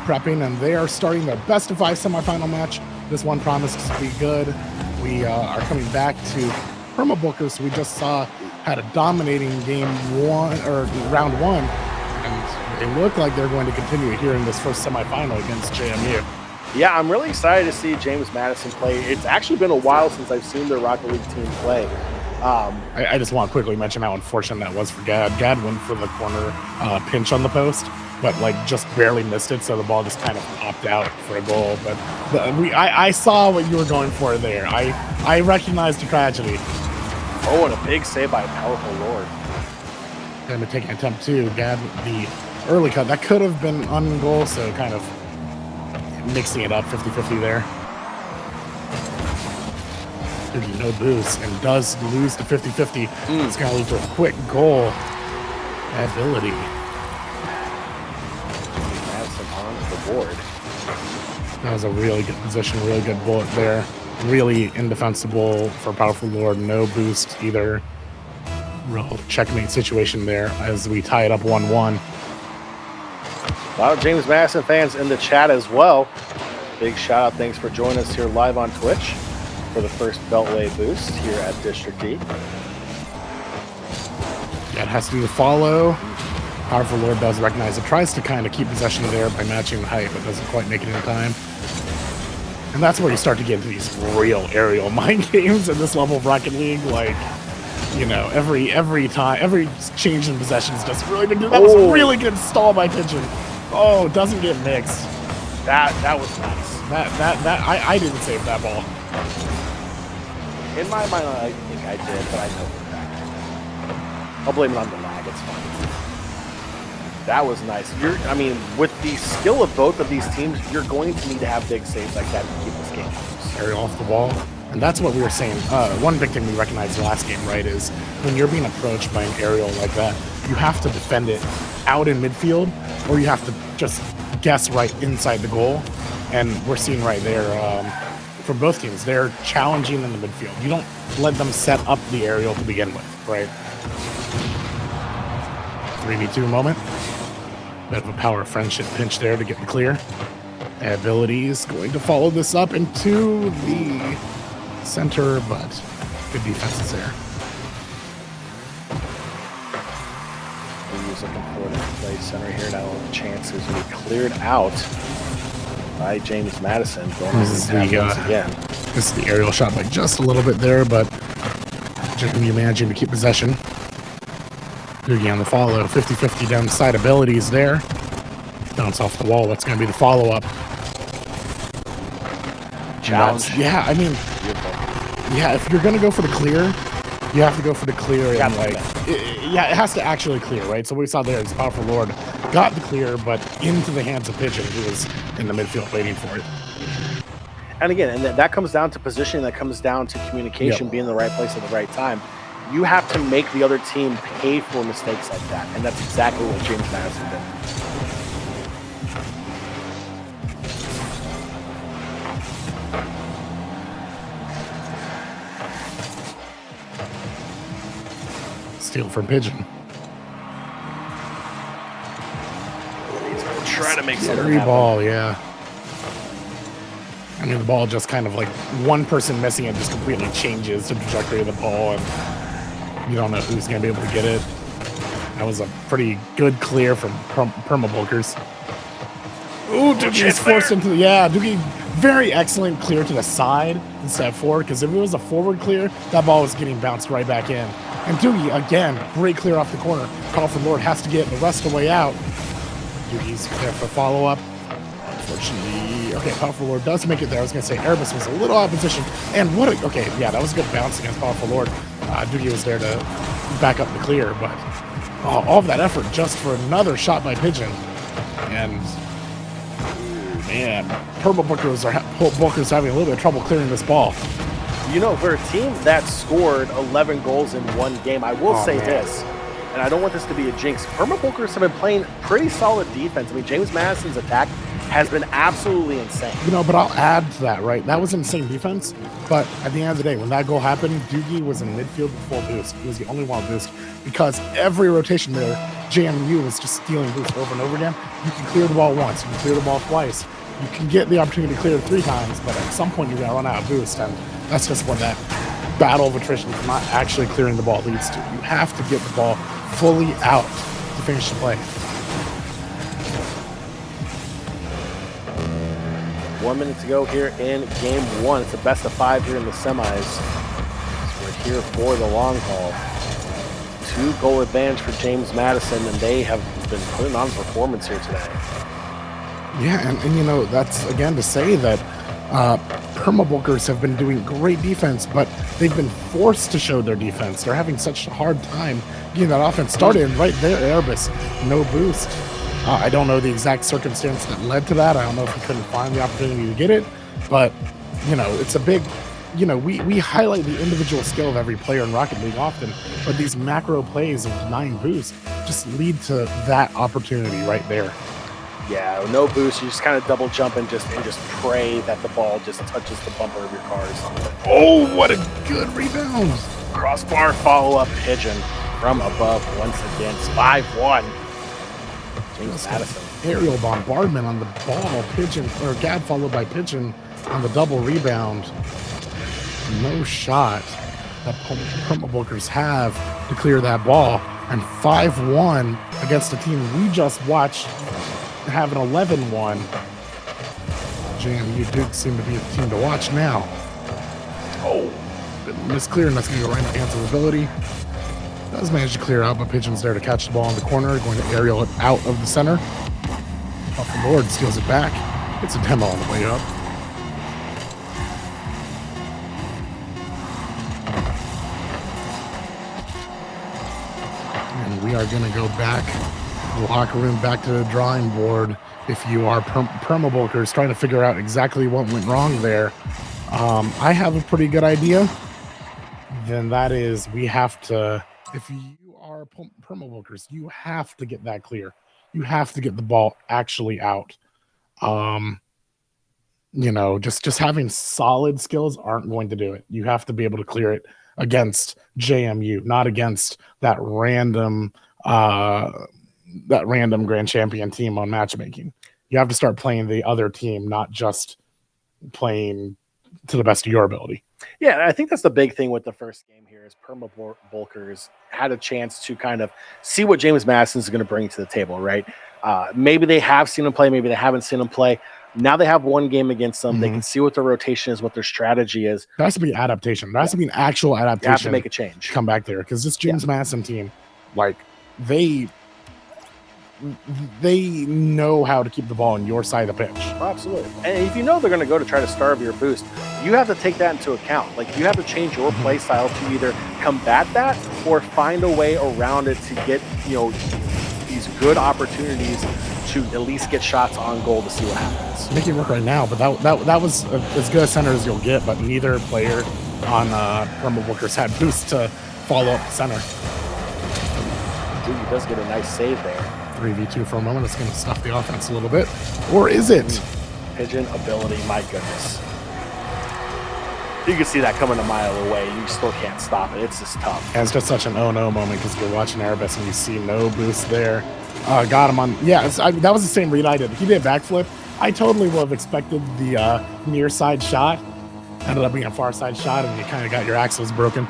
prepping, and they are starting their best of 5 semifinal match. This one promises to be good. We are coming back to Permabookers. We just saw had a dominating round one, and they look like they're going to continue here in this first semifinal against JMU. Yeah, I'm really excited to see James Madison play. It's actually been a while since I've seen the Rocket League team play. I just want to quickly mention how unfortunate that was for Gad. Gad went for the corner pinch on the post, but like just barely missed it, so the ball just kind of popped out for a goal. But I saw what you were going for there. I recognized the tragedy. Oh, and a big save by a powerful Lord. Going to take an attempt to Gad the early cut. That could have been on goal, so kind of mixing it up 50-50 there. No boost and does lose to 50-50. It's going to lead to a quick goal. Ability. Madison on the board. That was a really good position, really good bullet there. Really indefensible for Powerful Lord. No boost either. Real checkmate situation there as we tie it up 1-1. A lot of James Madison fans in the chat as well. Big shout out. Thanks for joining us here live on Twitch for the first Beltway boost here at District D. That has to be the follow. Powerful Lord does recognize it. Tries to kind of keep possession there by matching the height, but doesn't quite make it in time. And that's where you start to get into these real aerial mind games in this level of Rocket League. Like, you know, every time, every change in possession is just really big. That was a really good stall by Pigeon. Oh, doesn't get mixed. That was nice. I didn't save that ball. In my mind, I think I did, but I know for a fact. I'll blame it on the lag. It's fine. That was nice. I mean, with the skill of both of these teams, you're going to need to have big saves like that to keep this game close. Aerial off the wall. And that's what we were saying. One big thing we recognized last game, right, is when you're being approached by an aerial like that, you have to defend it out in midfield, or you have to just guess right inside the goal. And we're seeing right there, for both teams, they're challenging in the midfield. You don't let them set up the aerial to begin with, right? 3v2 moment. Bit of a power friendship pinch there to get the clear. Abilities going to follow this up into the center, but good defenses there. He's looking for the play center here. Now the chances to be cleared out by James Madison. This is the aerial shot by just a little bit there, but Jimmy managing to keep possession. Doogie on the follow, 50-50 down the side. Abilities there. Bounce off the wall. That's going to be the follow-up. Challenge. Yeah, I mean, yeah, if you're going to go for the clear, you have to go for the clear. And like, it has to actually clear, right? So what we saw there is Powerful Lord got the clear, but into the hands of Pigeon, who was in the midfield waiting for it. And again, and that comes down to positioning, that comes down to communication, being in the right place at the right time. You have to make the other team pay for mistakes like that, and that's exactly what James Madison did. Steal from Pigeon. He's going to try to make something happen. Ball, yeah. I mean, the ball just kind of like one person missing it just completely changes the trajectory of the ball, and you don't know who's going to be able to get it. That was a pretty good clear from Perma-Bulkers. Ooh, Doogie's forced into the, Doogie, very excellent clear to the side instead of forward, because if it was a forward clear, that ball was getting bounced right back in. And Doogie, again, great clear off the corner. Powerful Lord has to get the rest of the way out. Doogie's there for follow-up. Unfortunately, okay, Powerful Lord does make it there. I was going to say Erebus was a little out of position. And that was a good bounce against Powerful Lord. Doogie was there to back up the clear, but all of that effort just for another shot by Pigeon. And, man, Perma-Bulkers are having a little bit of trouble clearing this ball. You know, for a team that scored 11 goals in one game, I will say this, and I don't want this to be a jinx, Perma-Bulkers have been playing pretty solid defense. I mean, James Madison's attack has been absolutely insane. You know, but I'll add to that, right? That was insane defense, but at the end of the day, when that goal happened, Doogie was in midfield with full boost. He was the only one with boost, because every rotation there, JMU was just stealing boost over and over again. You can clear the ball once, you can clear the ball twice, you can get the opportunity to clear it 3 times, but at some point you're going to run out of boost, and that's just what that battle of attrition from not actually clearing the ball leads to. You have to get the ball fully out to finish the play. 1 minute to go here in game 1. It's a best of 5 here in the semis. So we're here for the long haul. 2-goal advantage for James Madison, and they have been putting on performance here today. Yeah, and you know, that's again to say that Permabulkers have been doing great defense, but they've been forced to show their defense. They're having such a hard time getting that offense started. And right there, Erebus, no boost. I don't know the exact circumstance that led to that. I don't know if he couldn't find the opportunity to get it, but it's a big, we highlight the individual skill of every player in Rocket League often, but these macro plays of denying boost just lead to that opportunity right there. Yeah, no boost. You just kind of double jump and just pray that the ball just touches the bumper of your car or something. Oh, what a good rebound! Crossbar follow-up pigeon from above once again. 5-1. James Madison. Aerial bombardment on the ball. Pigeon or Gad followed by Pigeon on the double rebound. No shot that Permabulkers have to clear that ball. And 5-1 against a team we just watched have an 11-1. JMU Duke seem to be the team to watch now. Oh, misclear, and that's going to go right into Answer's ability. Does manage to clear out, but Pigeon's there to catch the ball in the corner, going to aerial it out of the center. Off the board, steals it back. It's a demo on the way up. And we are going to go back to the locker room, back to the drawing board. If you are Permabulkers trying to figure out exactly what went wrong there, I have a pretty good idea. Then that is, we have to, if you are Permabulkers, you have to get that clear. You have to get the ball actually out. Just having solid skills aren't going to do it. You have to be able to clear it against JMU, not against that random grand champion team on matchmaking. You have to start playing the other team, not just playing to the best of your ability. Yeah, I think that's the big thing with the first game here is Permabulkers had a chance to kind of see what James Madison is going to bring to the table, right? Maybe they have seen him play, maybe they haven't seen him play. Now they have one game against them. Mm-hmm. They can see what their rotation is, what their strategy is. There has to be adaptation. There has to be an actual adaptation. You have to make a change. Come back there, because this James Madison team, like, they know how to keep the ball on your side of the pitch. Oh, absolutely. And if you know they're going to go to try to starve your boost, you have to take that into account. Like, you have to change your play style to either combat that or find a way around it to get, these good opportunities to at least get shots on goal to see what happens. Making it work right now, but that was as good a center as you'll get, but neither player on Permabulkers had boost to follow up the center. Dude, he does get a nice save there. 3v2 for a moment. It's going to stuff the offense a little bit. Or is it? Pigeon ability, my goodness. You can see that coming a mile away. You still can't stop it. It's just tough. And it's just such an oh-no moment because you're watching Erebus and you see no boost there. Got him on. Yeah, that was the same read I did. He did a backflip. I totally would have expected the near side shot. Ended up being a far side shot, and you kind of got your axles broken.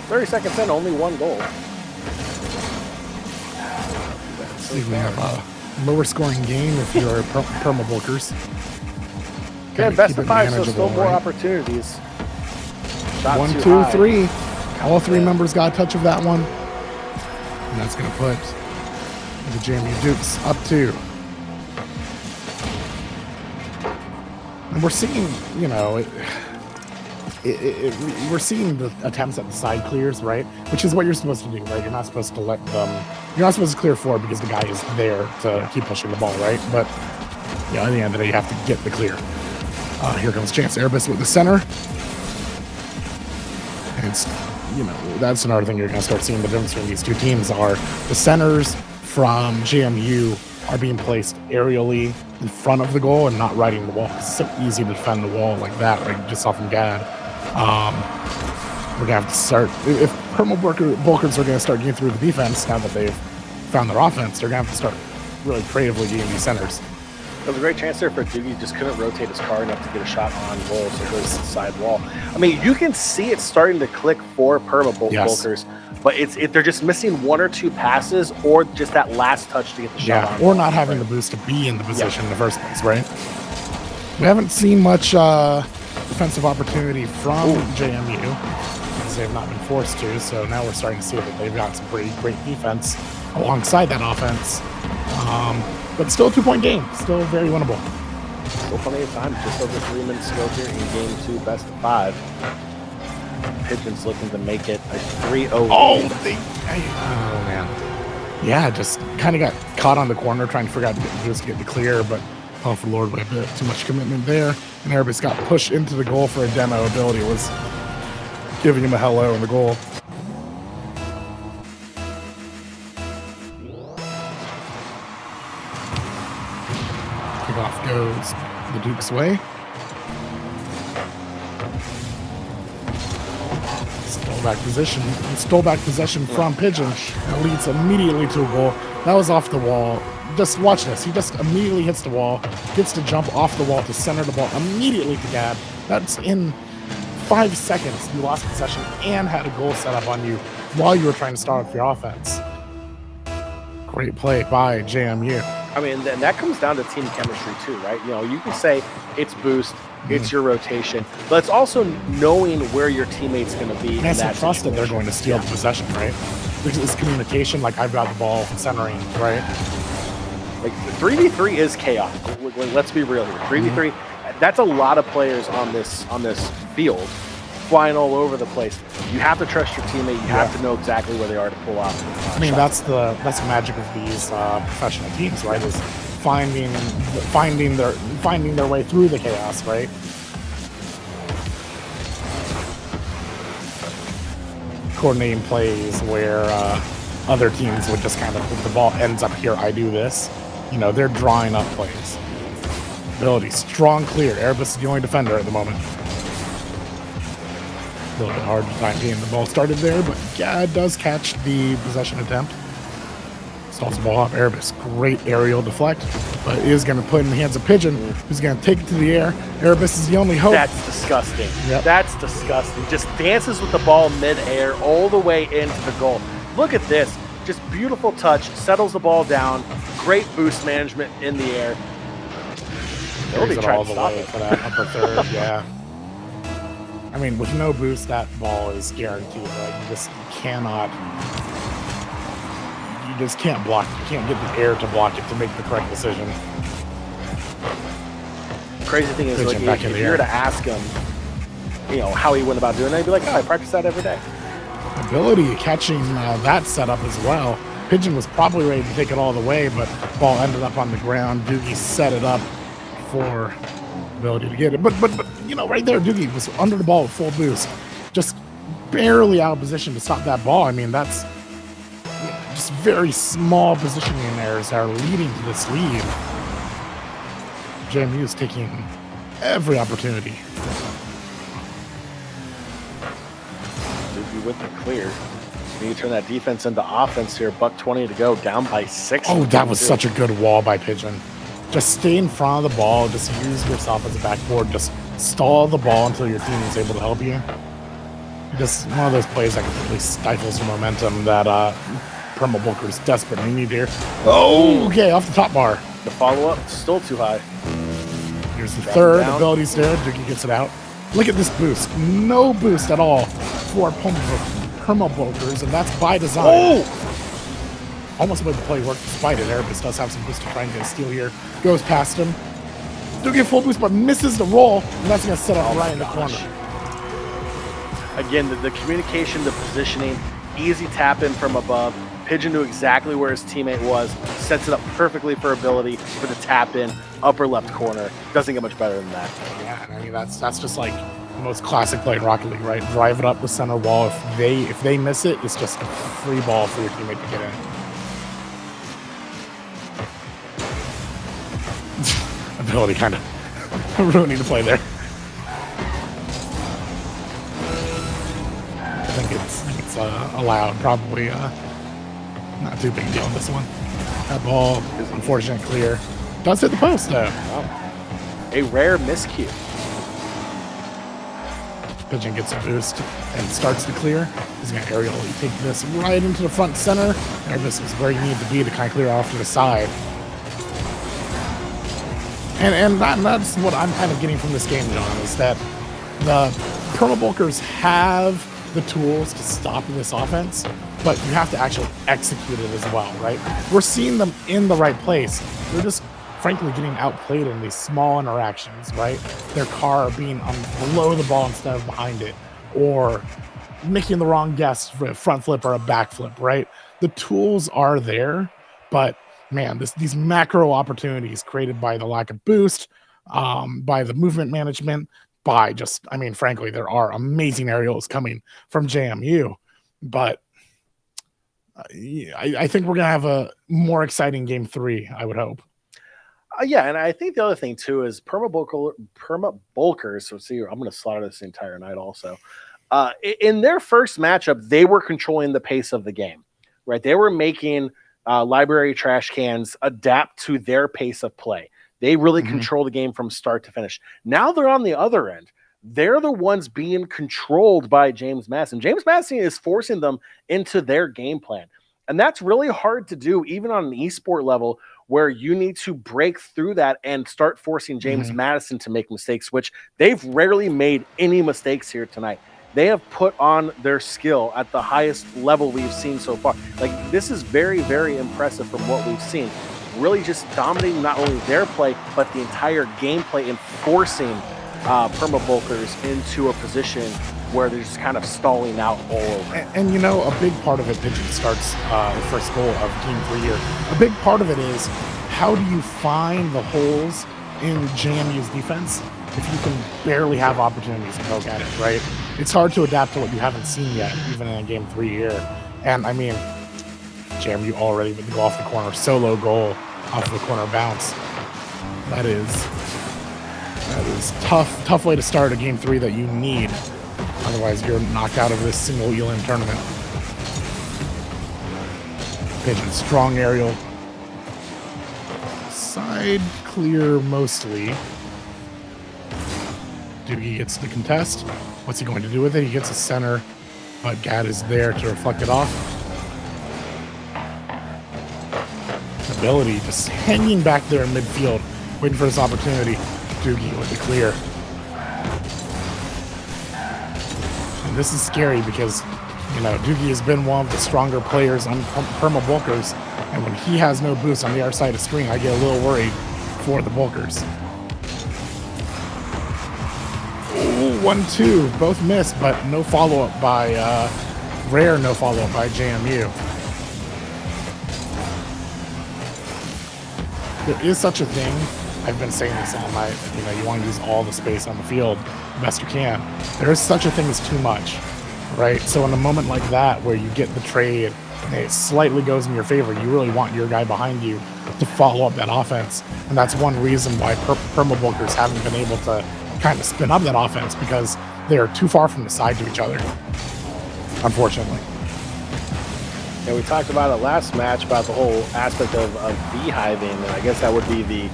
$30 in, only one goal. We have a lower scoring game if you're Permabulkers. Okay, best of 5, so still more opportunities. Shot 1, 2, 3. All 3 members got a touch of that one. And that's going to put the JMU Dukes up 2. And we're seeing, we're seeing the attempts at the side clears, right? Which is what you're supposed to do, right? You're not supposed to let them. You're not supposed to clear forward because the guy is there to keep pushing the ball, right? But at the end of the day, you have to get the clear. Here comes Chance Erebus with the center. And it's, that's another thing you're going to start seeing the difference between these two teams are the centers from JMU are being placed aerially in front of the goal and not riding the wall. It's so easy to defend the wall like that, like just saw from Gad. We're going to have to start, if Permabulkers are going to start getting through the defense now that they've found their offense, they're going to have to start really creatively getting these centers. There was a great chance there for Doogie. Just couldn't rotate his car enough to get a shot on goal, so it goes to the side wall. I mean, you can see it starting to click for Permabulkers, but they're just missing 1 or 2 passes or just that last touch to get the shot on or not having the boost to be in the position in the first place, right? We haven't seen much defensive opportunity from JMU because they've not been forced to, so now we're starting to see that they've got some pretty great defense alongside that offense. But still a 2-point game. Still very winnable. Still plenty of time. Just over 3 minutes to go here in game 2, best of 5. Pigeons looking to make it a 3-0. Oh, man. Yeah, just kind of got caught on the corner trying to figure out just to get the clear, but oh, for Lord, a bit too much commitment there. And Erebus got pushed into the goal for a demo ability. It was giving him a hello in the goal. Kickoff goes the Duke's way. Stole back possession from Pigeon. That leads immediately to a goal. That was off the wall. Just watch this. He just immediately hits the wall, gets to jump off the wall to center the ball immediately to Gab. That's in 5 seconds. You lost possession and had a goal set up on you while you were trying to start off your offense. Great play by JMU. I mean, and that comes down to team chemistry too, right? You know, you can say it's boost, it's your rotation, but it's also knowing where your teammate's going to be. And it's trust that they're going to steal the possession, right? It's communication, like I've got the ball centering, right? Like 3v3 is chaos. Let's be real here. 3v3, that's a lot of players on this field, flying all over the place. You have to trust your teammate. You have to know exactly where they are to pull out. I mean, that's the magic of these professional teams, right? Is finding their way through the chaos, right? Coordinating plays where other teams would just kind of, if the ball ends up here, I do this. You know, they're drawing up plays. Ability, strong clear. Erebus is the only defender at the moment. A little bit hard to find getting the ball started there, but Gad does catch the possession attempt. Stalls the ball off. Erebus, great aerial deflect, but is going to put it in the hands of Pigeon, who's going to take it to the air. Erebus is the only hope. That's disgusting. Yep. That's disgusting. Just dances with the ball mid-air all the way into the goal. Look at this. Just beautiful touch. Settles the ball down. Great boost management in the air. Carries it all the way for that upper third, yeah. I mean, with no boost, that ball is guaranteed. Right? You just cannot. You just can't block. You can't get the air to block it to make the correct decision. Crazy thing is, like, if you were to ask him, you know, how he went about doing it, he'd be like, "Oh, I practice that every day." Ability catching that setup as well. Pigeon was probably ready to take it all the way, but ball ended up on the ground. Doogie set it up for ability to get it. But you know, right there, Doogie was under the ball with full boost. Just barely out of position to stop that ball. I mean, that's just very small positioning errors that are leading to this lead. JMU is taking every opportunity. Doogie with the clear. You turn that defense into offense here. $1:20 to go, down by 6. Oh, that was such a good wall by Pigeon. Just stay in front of the ball. Just use yourself as a backboard. Just stall the ball until your team is able to help you. Just one of those plays that completely stifles the momentum that Perma Bulkers desperately need here. Oh, okay, off the top bar. The follow-up, still too high. Here's the third. Ability's there. Doogie gets it out. Look at this boost. No boost at all for Perma Bulkers, and that's by design. Oh! Almost made the play work despite it. Erebus does have some boost to try and get a steal here. Goes past him. Doogie full boost, but misses the roll, and that's going to set up right in the corner. Again, the communication, the positioning, easy tap in from above. Pigeon knew exactly where his teammate was, sets it up perfectly for ability for the tap in, upper left corner. Doesn't get much better than that. Yeah, I mean, that's just like the most classic play in Rocket League, right? Drive it up the center wall. If they miss it, it's just a free ball for your teammate to get in. Ability kind of ruining the play there. I think it's allowed, probably not too big deal on this one. That ball is unfortunate clear. Does hit the post though. Wow. A rare miscue. Pigeon gets a boost and starts to clear. He's going to aerially take this right into the front center. Erebus is where you need to be to kind of clear off to the side. And that's what I'm kind of getting from this game, John, is that the Perma Bulkers have the tools to stop this offense, but you have to actually execute it as well, right? We're seeing them in the right place. They're just frankly getting outplayed in these small interactions, right? Their car being below the ball instead of behind it, or making the wrong guess for a front flip or a back flip, right? The tools are there, but man, these macro opportunities created by the lack of boost, by the movement management, by just, I mean, frankly, there are amazing aerials coming from JMU, but I think we're going to have a more exciting game 3, I would hope. Yeah, and I think the other thing too is Perma Bulkers. So see, I'm going to slaughter this entire night also. In their first matchup, they were controlling the pace of the game, right? They were making library trash cans adapt to their pace of play. They really control the game from start to finish. Now they're on the other end. They're the ones being controlled by James Madison. James Madison is forcing them into their game plan. And that's really hard to do, even on an esport level, where you need to break through that and start forcing James Madison to make mistakes, which they've rarely made any mistakes here tonight. They have put on their skill at the highest level we've seen so far. Like, this is very, very impressive from what we've seen. Really just dominating not only their play, but the entire gameplay and forcing Perma Bulkers into a position where they're just kind of stalling out all over. And you know, a big part of it, Pigeon starts the first goal of Game 3 here. A big part of it is, how do you find the holes in JMU's defense if you can barely have opportunities to poke at it, right? It's hard to adapt to what you haven't seen yet, even in a Game 3 here. And I mean, JMU already with the go off the corner, solo goal off the corner bounce. That is tough way to start a Game 3 that you need. Otherwise, you're knocked out of this single Elam tournament. Pigeon, strong aerial. Side clear mostly. Doogie gets the contest. What's he going to do with it? He gets a center, but Gad is there to reflect it off. Ability just hanging back there in midfield, waiting for his opportunity. Doogie with the clear. And this is scary because, you know, Doogie has been one of the stronger players on Perma Bulkers, and when he has no boost on the other side of the screen, I get a little worried for the Bulkers. Ooh, 1-2, both missed, but no follow-up by, rare no follow-up by JMU. There is such a thing. I've been saying this all night. You know, you want to use all the space on the field the best you can. There is such a thing as too much, right? So in a moment like that, where you get the trade and it slightly goes in your favor, you really want your guy behind you to follow up that offense. And that's one reason why Perma Bulkers haven't been able to kind of spin up that offense, because they're too far from the side to each other, unfortunately. Yeah, we talked about it last match about the whole aspect of beehiving, and I guess that would be the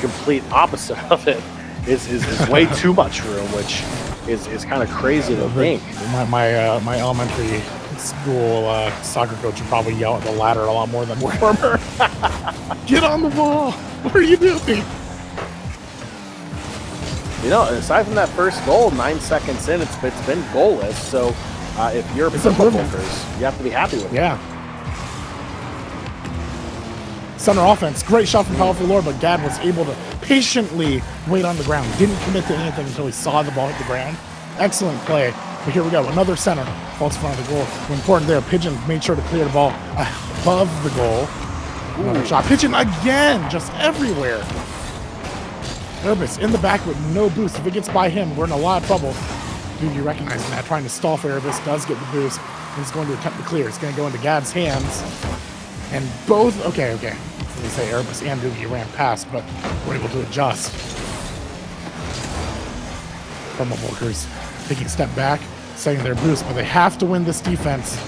complete opposite of it. Is way too much room, which is kind of crazy to think. My elementary school soccer coach would probably yell at the ladder a lot more than Warmer. Get on the ball! What are you doing? You know, aside from that first goal, 9 seconds in, it's been goalless. So if you're Perma Bulkers, you have to be happy with it. Yeah. Center offense, great shot from Powerful Lord, but Gad was able to patiently wait on the ground. Didn't commit to anything until he saw the ball hit the ground. Excellent play. But here we go, another center. Falls in front of the goal. Important there, Pigeon made sure to clear the ball above the goal. Another shot. Pigeon again, just everywhere. Erbis in the back with no boost. If it gets by him, we're in a lot of trouble. Dude, you recognize that. Trying to stall for Erbis, does get the boost. He's going to attempt to clear. It's going to go into Gad's hands. And both, okay. Let me say Erbis and Doogie ran past, but we're able to adjust. Perma Bulkers taking a step back, setting their boost, but they have to win this defense.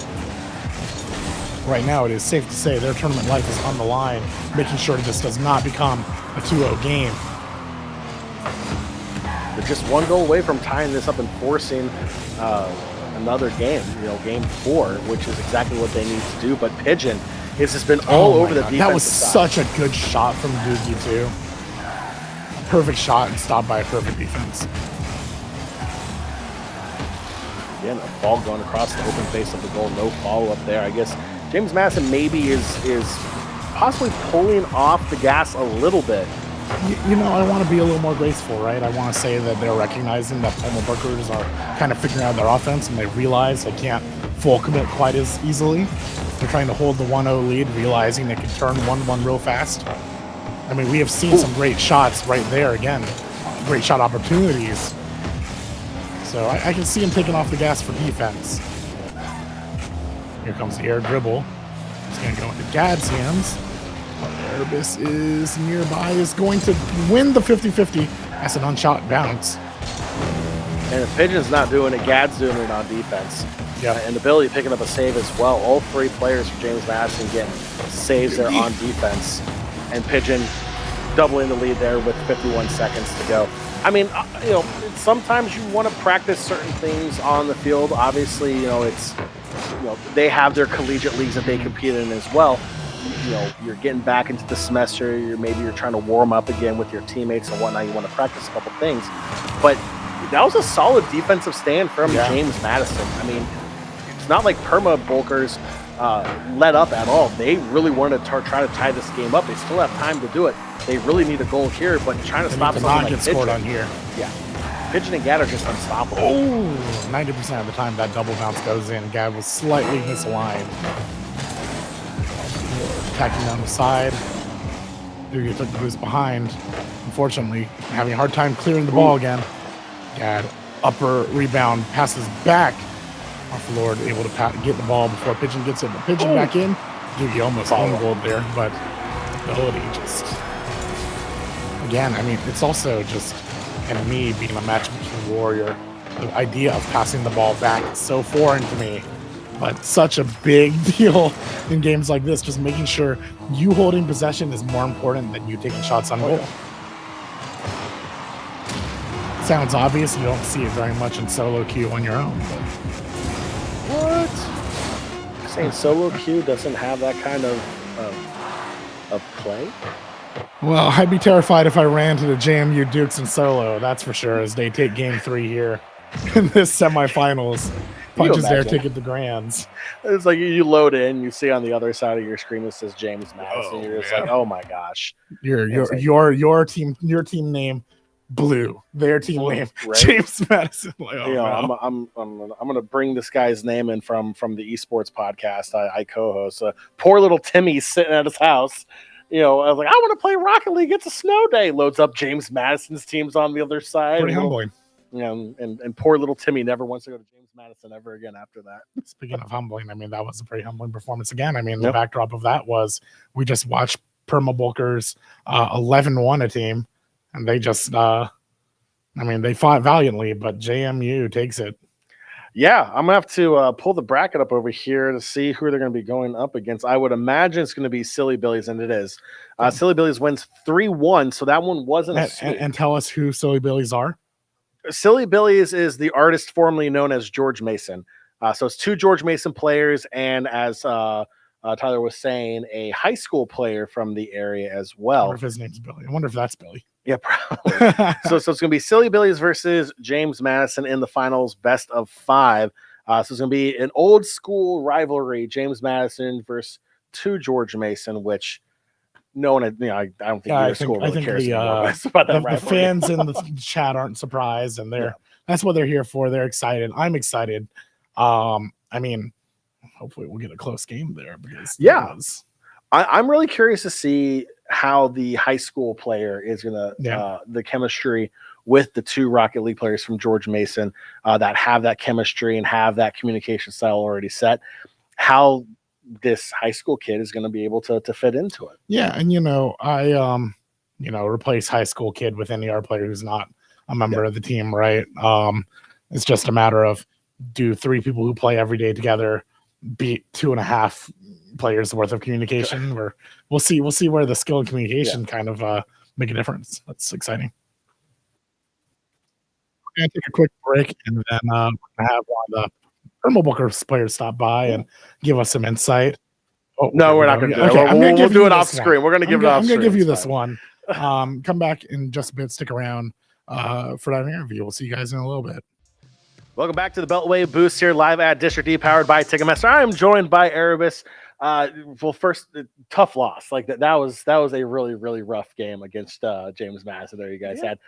Right now, it is safe to say their tournament life is on the line, making sure this does not become a 2-0 game. They're just one goal away from tying this up and forcing another game, game 4, which is exactly what they need to do. But Pigeon has just been all over the defense. That was such a good shot from Doogie, too. Perfect shot and stopped by a perfect defense. Again, a ball going across the open face of the goal. No follow-up there. I guess James Madison maybe is possibly pulling off the gas a little bit. You know, I want to be a little more graceful, right? I want to say that they're recognizing that Poma Bookers are kind of figuring out their offense, and they realize they can't full commit quite as easily. They're trying to hold the 1-0 lead, realizing they can turn 1-1 real fast. I mean, we have seen some great shots right there again, great shot opportunities. So I can see him taking off the gas for defense. Here comes the air dribble. It's going to go into Gad's hands. Erebus is nearby, is going to win the 50-50. That's an unshot bounce. And if Pigeon's not doing it, Gad's doing it on defense. Yeah. And Ability picking up a save as well. All three players for James Madison getting saves there on defense. And Pigeon doubling the lead there with 51 seconds to go. I mean, you know, sometimes you want to practice certain things on the field. Obviously, you know, they have their collegiate leagues that they compete in as well. You know, you're getting back into the semester. Maybe you're trying to warm up again with your teammates and whatnot. You want to practice a couple things, but that was a solid defensive stand from James Madison. I mean, it's not like Perma Bulkers let up at all. They really wanted to try to tie this game up. They still have time to do it. They really need a goal here, but trying to stop something like scored on here. Yeah, Pigeon and Gad are just unstoppable. Oh, 90% of the time that double bounce goes in. Gad was slightly misaligned. Attacking down the side. Dugia took the boost behind. Unfortunately, having a hard time clearing the ball again. Gad, upper rebound, passes back. Off Lord, able to get the ball before Pigeon gets it. But Pigeon back in. Dugia almost on goal there, but ability just... Again, I mean, it's also just, and me being a matchmaking warrior, the idea of passing the ball back is so foreign to me. But such a big deal in games like this, just making sure you holding possession is more important than you taking shots on goal. Sounds obvious, you don't see it very much in solo queue on your own. But. What? You're saying solo queue doesn't have that kind of play? Well, I'd be terrified if I ran to the JMU Dukes in solo, that's for sure, as they take game 3 here in this semifinals. Punches their ticket to Grands. It's like you load in, you see on the other side of your screen it says James Madison. You're just like, oh my gosh. Your team name Blue. Their team name James Madison. Like, I'm gonna bring this guy's name in from the esports podcast I co-host. Poor little Timmy's sitting at his house. You know, I was like, I want to play Rocket League. It's a snow day. Loads up James Madison's teams on the other side. Pretty humbling. You know, and poor little Timmy never wants to go to James Madison ever again after that. Speaking of humbling, I mean, that was a pretty humbling performance again. I mean, the backdrop of that was we just watched Perma Bulkers 11-1 a team, and they just, they fought valiantly, but JMU takes it. Yeah, I'm going to have to pull the bracket up over here to see who they're going to be going up against. I would imagine it's going to be Silly Billies, and it is. Silly Billies wins 3-1, so that one wasn't a sweep. And tell us who Silly Billies are. Silly Billies is the artist formerly known as George Mason. So it's 2 George Mason players, and as Tyler was saying, a high school player from the area as well. I wonder if his name's Billy. I wonder if that's Billy. Yeah, probably. so it's going to be Silly Billies versus James Madison in the finals, best of 5. So it's going to be an old school rivalry, James Madison versus 2 George Mason, which no one, I don't think either school really cares about that rivalry. The fans in the chat aren't surprised, and that's what they're here for. They're excited. I'm excited. I mean, hopefully we'll get a close game there because I'm really curious to see how the high school player is going to the chemistry with the 2 Rocket League players from George Mason that have that chemistry and have that communication style already set. How this high school kid is going to be able to fit into it. Yeah, and I replace high school kid with any other player who's not a member of the team, right? It's just a matter of do 3 people who play every day together beat 2.5 players worth of communication, or we'll see where the skill and communication kind of make a difference. That's exciting. We're gonna take a quick break, and then we're gonna have one of the Perma Bulkers players stop by and give us some insight. Oh, no, we're not going to do it. We'll do it off screen. We're going to give it off screen. I'm going to give you this one. Come back in just a bit. Stick around for that interview. We'll see you guys in a little bit. Welcome back to the Beltway Boost here, live at District D, powered by Ticketmaster. I am joined by Erebus. Well, first, tough loss. Like that was a really, really rough game against James Madison. There, you guys had.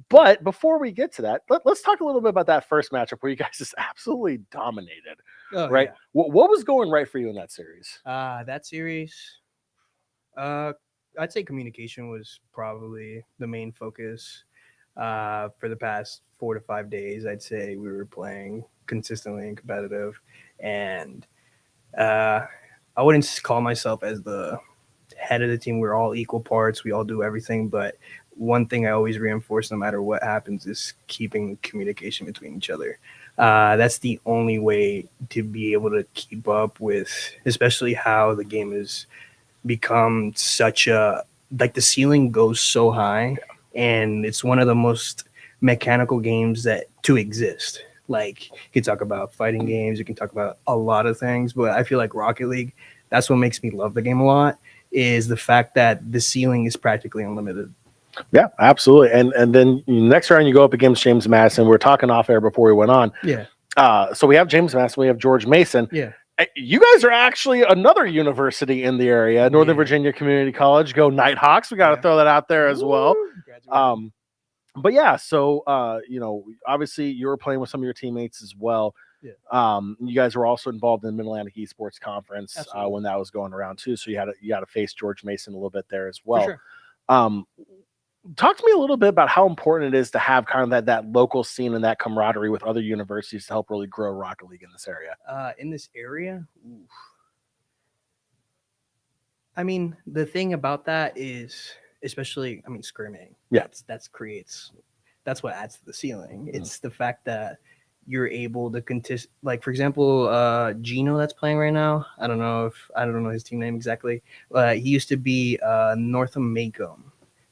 But before we get to that, let's talk a little bit about that first matchup where you guys just absolutely dominated. Right? Yeah. What was going right for you in that series? That series, I'd say communication was probably the main focus. For the past 4 to 5 days, I'd say we were playing consistently and competitive. And I wouldn't call myself as the head of the team. We're all equal parts. We all do everything. But one thing I always reinforce no matter what happens is keeping communication between each other. That's the only way to be able to keep up with, especially how the game has become such a, like the ceiling goes so high, and it's one of the most mechanical games that to exist. Like you can talk about fighting games, you can talk about a lot of things, but I feel like Rocket League, that's what makes me love the game a lot, is the fact that the ceiling is practically unlimited. Yeah, absolutely. And then next round you go up against James Madison. We're talking off air before we went on. Yeah. So we have James Madison, we have George Mason. Yeah. You guys are actually another university in the area, Northern Virginia Community College. Go Nighthawks. We got to throw that out there as well. But yeah, so obviously you were playing with some of your teammates as well. Yeah. You guys were also involved in the Mid-Atlantic Esports Conference when that was going around too. So you had to face George Mason a little bit there as well. For sure. Talk to me a little bit about how important it is to have kind of that local scene and that camaraderie with other universities to help really grow Rocket League in this area. In this area, oof. I mean, the thing about that is, especially, scrimming. Yeah, that's what adds to the ceiling. Mm-hmm. It's the fact that you're able to contest. Like for example, Gino that's playing right now. I don't know his team name exactly. He used to be Northam Macomb.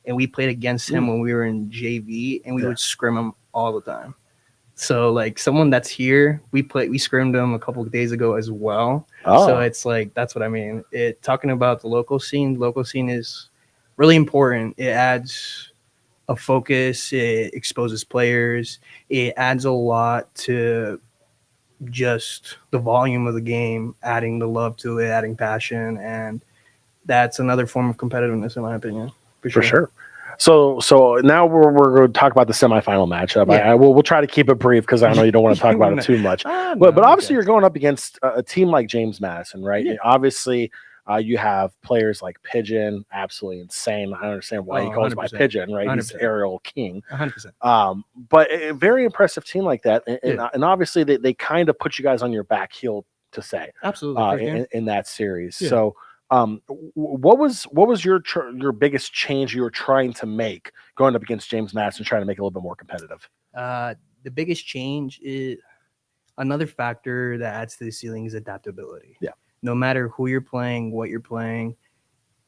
And we played against him when we were in JV, and we would scrim him all the time. So, like, someone that's here, we scrimmed him a couple of days ago as well. Oh. So it's like, that's what I mean. Talking about the local scene is really important. It adds a focus. It exposes players. It adds a lot to just the volume of the game, adding the love to it, adding passion, and that's another form of competitiveness, in my opinion. For sure. So now we're going to talk about the semifinal matchup. Yeah. We'll try to keep it brief because I know you don't want to talk about it too much. But obviously you're going up against a team like James Madison, right? Yeah. Obviously, you have players like Pigeon, absolutely insane. I understand why he calls by Pigeon, right? 100%. He's Aerial King. 100%. But a very impressive team like that, and obviously they kind of put you guys on your back heel to say, absolutely, in that series. Yeah. So. What was your biggest change you were trying to make going up against James Madison, trying to make it a little bit more competitive? The biggest change is another factor that adds to the ceiling is adaptability. Yeah. No matter who you're playing, what you're playing,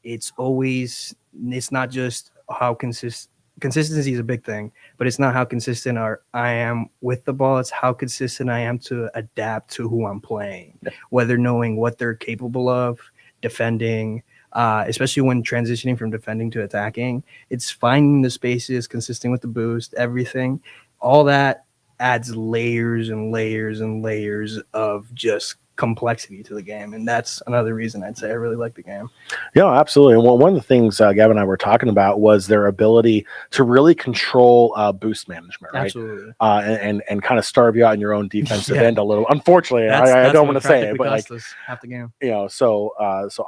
it's not just how consistency is a big thing, but it's not how consistent I am with the ball. It's how consistent I am to adapt to who I'm playing, whether knowing what they're capable of. Defending, especially when transitioning from defending to attacking, it's finding the spaces, consistent with the boost, everything. All that adds layers and layers and layers of just complexity to the game, and that's another reason I'd say I really like the game. Yeah, absolutely. And one of the things Gavin and I were talking about was their ability to really control boost management, right? Absolutely. And kind of starve you out in your own defensive end a little. Unfortunately, I don't want to say it, but like half the game. So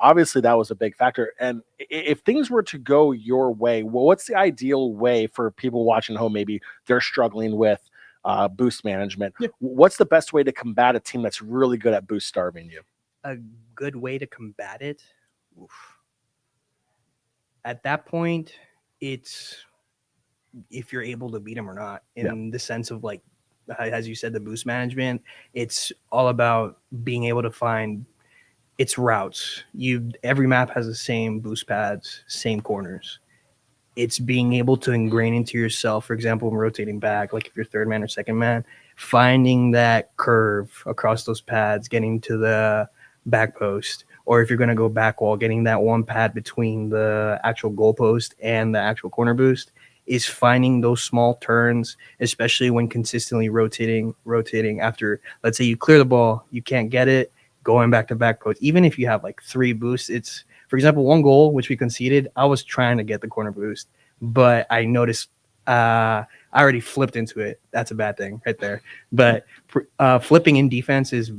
obviously that was a big factor. And if things were to go your way, well, what's the ideal way for people watching at home? Maybe they're struggling with boost management. Yeah. What's the best way to combat a team that's really good at boost starving you? A good way to combat it? Oof. At that point, it's if you're able to beat them or not, in the sense of, like, as you said, the boost management. It's all about being able to find its routes. Every map has the same boost pads, same corners. It's being able to ingrain into yourself, for example, rotating back, like if you're third man or second man, finding that curve across those pads, getting to the back post, or if you're going to go back wall, getting that one pad between the actual goal post and the actual corner boost. is finding those small turns, especially when consistently rotating after, let's say you clear the ball, you can't get it, going back to back post. Even if you have like 3 boosts, it's, for example, one goal, which we conceded, I was trying to get the corner boost, but I noticed I already flipped into it. That's a bad thing right there. But flipping in defense is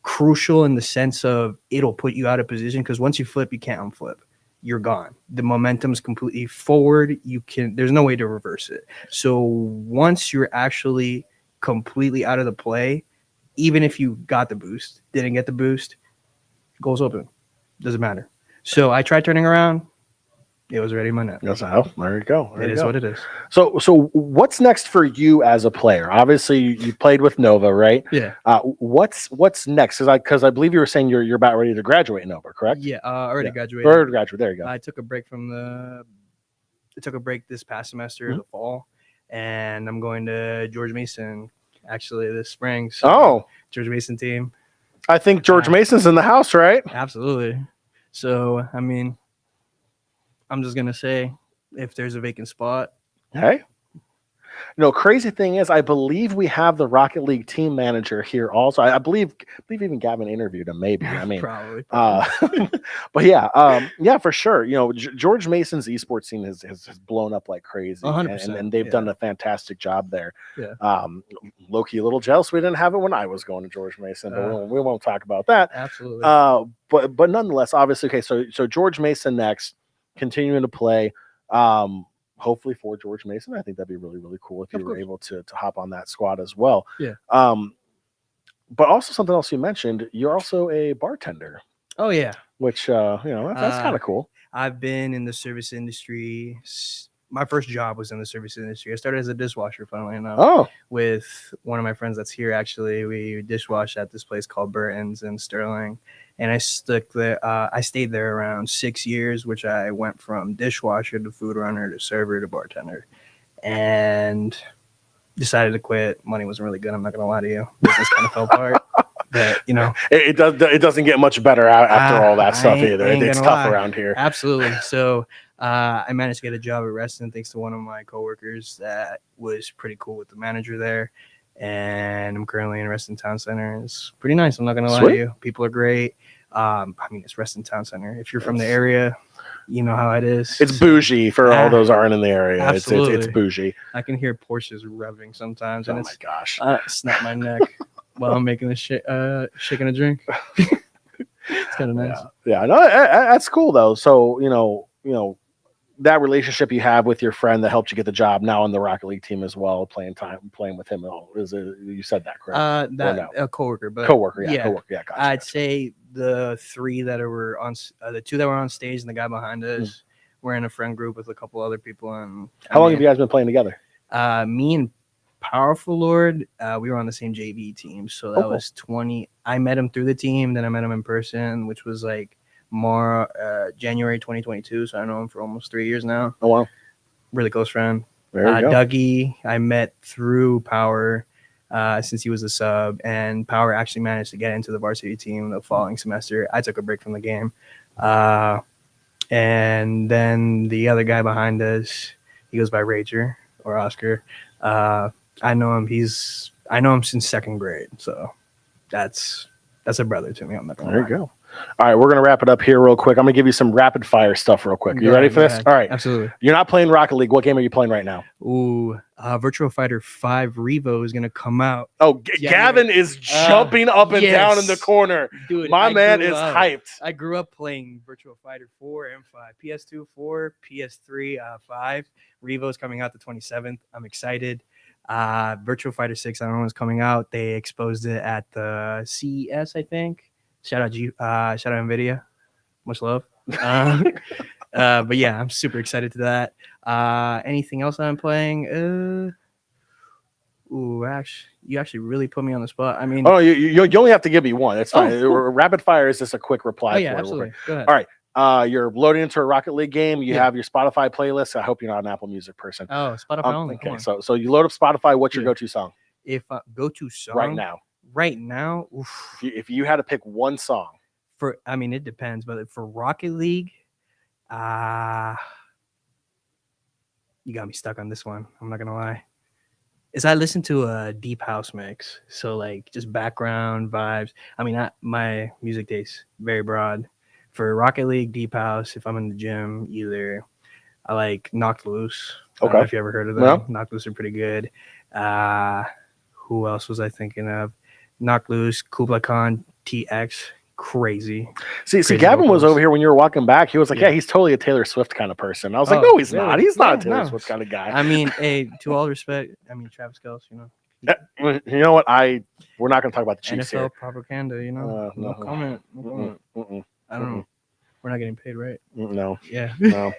crucial in the sense of it'll put you out of position, because once you flip, you can't unflip. You're gone. The momentum's completely forward. There's no way to reverse it. So once you're actually completely out of the play, even if you got the boost, didn't get the boost, goal's open. Doesn't matter. So I tried turning around. It was already in my net. That's how. There you go. It is what it is. So what's next for you as a player? Obviously, you played with Nova, right? Yeah. What's next? Because I believe you were saying you're about ready to graduate in Nova, correct? Yeah. Already graduated. Already graduated. There you go. I took a break this past semester, the fall, and I'm going to George Mason actually this spring. So George Mason team. I think George Mason's in the house, right? Absolutely. So, I mean, I'm just going to say, if there's a vacant spot. Hey. Crazy thing is, I believe we have the Rocket League team manager here also. I believe even Gavin interviewed him, maybe. I mean, probably. But yeah, for sure. George Mason's esports scene has blown up like crazy. 100%. And they've done a fantastic job there. Yeah. Low-key a little jealous we didn't have it when I was going to George Mason, but we won't talk about that. Absolutely. But nonetheless, obviously, okay, so George Mason next, continuing to play. Hopefully for George Mason. I think that'd be really, really cool if you were able to hop on that squad as well. Yeah. But also something else you mentioned, you're also a bartender. Oh yeah. Which that's kind of cool. I've been in the service industry. My first job was in the service industry. I started as a dishwasher, funnily enough. With one of my friends that's here actually. We dishwashed at this place called Burton's in Sterling. And I stayed there around 6 years, which I went from dishwasher to food runner to server to bartender, and decided to quit. Money wasn't really good. I'm not gonna lie to you. Business kind of fell apart. But it doesn't get much better after all that stuff either. It's tough around here. Absolutely. So I managed to get a job at Reston thanks to one of my coworkers that was pretty cool with the manager there. And I'm currently in Reston Town Center. It's pretty nice. I'm not gonna lie to you. People are great. It's Reston Town Center. If you're from the area, you know how it is. It's bougie for all those aren't in the area. Absolutely. It's bougie. I can hear Porsches revving sometimes. And my gosh. Snap my neck while I'm making shaking a drink. It's kind of nice. Yeah. No, that's cool though. So, that relationship you have with your friend that helped you get the job now on the Rocket League team as well, playing with him. You said that correct? A coworker, but coworker. Yeah. Gotcha, I'd say the 3 that were on, the 2 that were on stage and the guy behind us, we're in a friend group with a couple other people. And how long have you guys been playing together? Me and Powerful Lord, we were on the same JV team, so that was 20. I met him through the team, then I met him in person, which was like January 2022. So I know him for almost 3 years now. Oh wow, really close friend. There you go. Dougie, I met through Power since he was a sub, and Power actually managed to get into the varsity team the following semester. I took a break from the game, and then the other guy behind us, he goes by Rager or Oscar. I know him. I know him since 2nd grade, so that's a brother to me. I'm not gonna lie. There you go. All right, we're going to wrap it up here real quick. I'm going to give you some rapid fire stuff real quick. You ready for this? All right. Absolutely. You're not playing Rocket League. What game are you playing right now? Ooh, Virtual Fighter 5 Revo is going to come out. Oh, Gavin is jumping up and down in the corner. Dude, my man is hyped. I grew up playing Virtual Fighter 4 and 5. PS2, 4, PS3, 5. Revo is coming out the 27th. I'm excited. Virtual Fighter 6, I don't know what's coming out. They exposed it at the CES, I think. Shout out NVIDIA. Much love. But yeah, I'm super excited to that. Anything else I'm playing? You actually really put me on the spot. I mean, you only have to give me one. It's fine. Cool. Rapid fire is just a quick reply. Oh yeah, absolutely. Go ahead. All right. You're loading into a Rocket League game. You have your Spotify playlist. I hope you're not an Apple Music person. Oh, Spotify only. Okay, so you load up Spotify. What's your go-to song? If go-to song right now, oof. If you had to pick one song, it depends, but for Rocket League, you got me stuck on this one. I'm not gonna lie. Is I listen to a deep house mix, so like just background vibes. I mean, my music taste very broad. For Rocket League, deep house. If I'm in the gym, either I like Knocked Loose. I don't know if you ever heard of them. No. Knocked Loose are pretty good. Who else was I thinking of? Knocked Loose, Kublai Khan, TX. Crazy. See, Crazy Gavin was vocals. over here when you were walking back. He was like, Yeah. "Yeah, he's totally a Taylor Swift kind of person." I was like, Oh, "No, he's really? not. He's not a No, Taylor no. Swift kind of guy." I mean, hey, to all respect, I mean Travis Kelce, you know. You know what? We're not going to talk about the Chiefs NFL here. propaganda, you know. No. No comment. No comment. Mm-mm. I don't know. We're not getting paid, right? No, Yeah. no.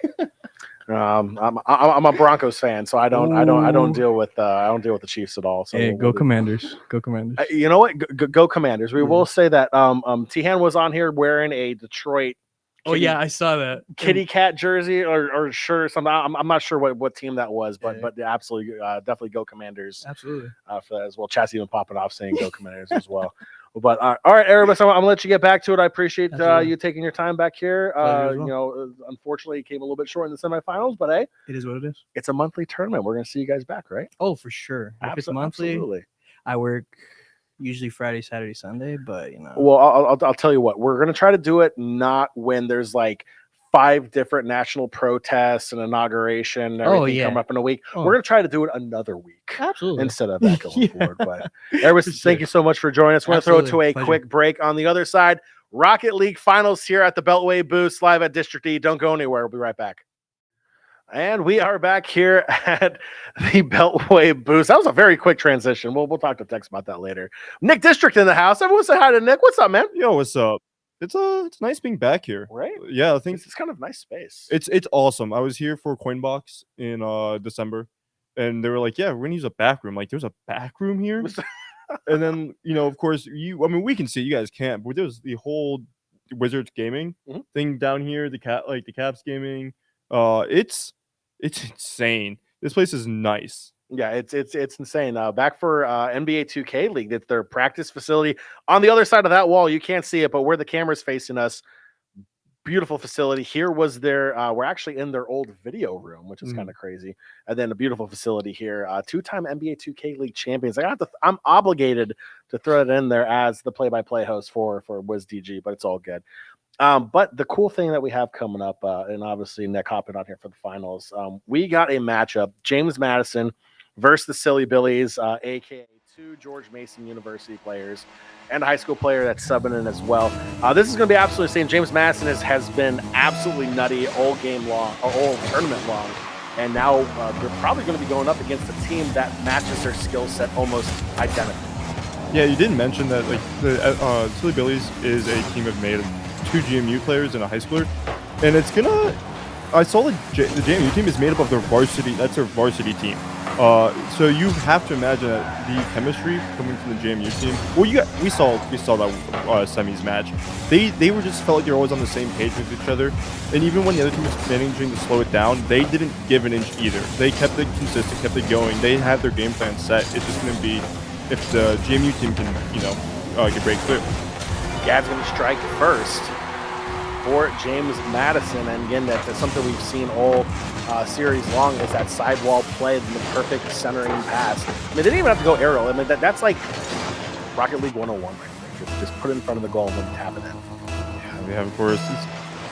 I'm a Broncos fan, so I don't deal with the Chiefs at all. So Hey, we'll go do- Commanders. Go Commanders. You know what? Go Commanders. We Yeah. will say that Tihan was on here wearing a Detroit Oh yeah, I saw that. kitty cat jersey or shirt or something. I'm not sure what team that was, but Yeah. but absolutely definitely go Commanders Absolutely. for that as well. Chat's even popping off saying go Commanders as well. But all right, everybody, so I'm gonna let you get back to it. I appreciate Absolutely. you taking your time back here. Pleasure as well. You know, unfortunately, it came a little bit short in the semifinals, but hey, It is what it is. it's a monthly tournament. We're gonna see you guys back, right? Oh, for sure. If it's monthly, Absolutely. I work usually Friday, Saturday, Sunday, but you know. Well, I'll tell you what. We're gonna try to do it not when there's like 5 different national protests and inauguration and everything come up in a week. Oh. We're gonna try to do it another week Absolutely. instead of that going Yeah. forward. But everybody, thank you so much for joining us. We're gonna throw it to Absolutely. a Pleasure. quick break. On the other side, Rocket League finals here at the Beltway booth, live at District E. Don't go anywhere. We'll be right back. And we are back here at the Beltway booth. That was a very quick transition. We'll talk to Tex about that later. Nick District in the house. Everyone say hi to Nick. What's up, man? Yo, what's up? It's nice being back here. Right? Yeah, I think It's kind of nice space. it's awesome. I was here for Coinbox in December, and they were like, "Yeah, we're gonna use a back room." Like, there's a back room here, and then of course, we can see it, you guys can't, but there's the whole Wizards gaming Mhm. thing down here. The Caps gaming. It's insane. This place is nice. Yeah, it's insane. Back for NBA 2K League, it's their practice facility. On the other side of that wall, you can't see it, but where the camera's facing us, beautiful facility. Here was their we're actually in their old video room, which is kind of crazy. And then a beautiful facility here. 2-time NBA 2K League champions. I'm obligated to throw it in there as the play-by-play host for WizDG, but it's all good. But the cool thing that we have coming up, and obviously Nick hopping on here for the finals, we got a matchup: James Madison versus the Silly Billies, aka 2 George Mason University players and a high school player that's subbing in as well. This is going to be absolutely insane. James Madison has been absolutely nutty all game long, or all tournament long, and now they're probably going to be going up against a team that matches their skill set almost identical. Yeah, you didn't mention that like the Silly Billies is a team made of 2 GMU players and a high schooler, and it's gonna. I saw the JMU team is made up of their varsity. That's their varsity team. So you have to imagine that the chemistry coming from the JMU team. Well, we saw that semis match. They were just felt like they're always on the same page with each other. And even when the other team was managing to slow it down, they didn't give an inch either. They kept it consistent, kept it going. They had their game plan set. It's just going to be if the JMU team can get break through. Gad's going to strike first for James Madison, and again, that's something we've seen all series long, is that sidewall play, the perfect centering pass. I mean, they didn't even have to go aerial. I mean, that's like Rocket League 101 right there. Just put it in front of the goal and then tap it in. Yeah, of course.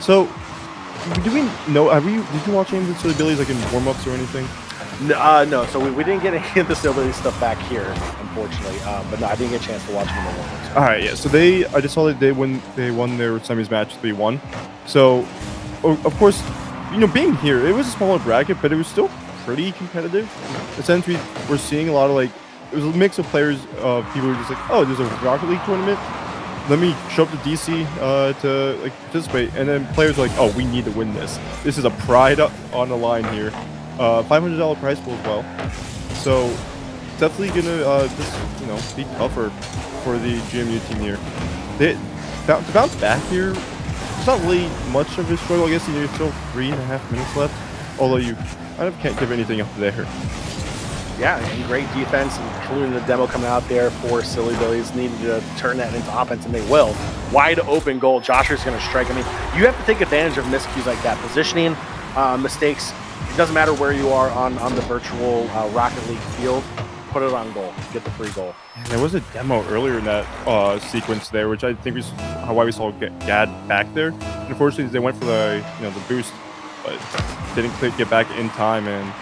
So, do we know? Did you watch any of the Silly Billies like in warm-ups or anything? No. So we didn't get any of the Silly stuff back here, unfortunately. But no, I didn't get a chance to watch them in the warm-ups. All right, yeah. So I just saw that they won their semis match 3-1. So, of course, being here, it was a smaller bracket, but it was still pretty competitive. In the sense we're seeing a lot of it was a mix of players, people who were just like, oh, there's a Rocket League tournament. Let me show up to DC to participate, and then players are like, oh, we need to win this. This is a pride on the line here. $500 prize pool as well. So definitely gonna be tougher for the GMU team here. To bounce back here, it's not really much of a struggle. I guess there's still 3.5 minutes left. Although you kind of can't give anything up there. Yeah, and great defense, including the demo coming out there for Silly Billies. Needed to turn that into offense, and they will. Wide open goal. Josher's going to strike. I mean, you have to take advantage of miscues like that. Positioning mistakes It doesn't matter where you are on the virtual Rocket League field. Put it on goal. Get the free goal. And there was a demo earlier in that sequence there, which I think is why we saw Gad back there. And unfortunately, they went for the the boost, but didn't get back in time. And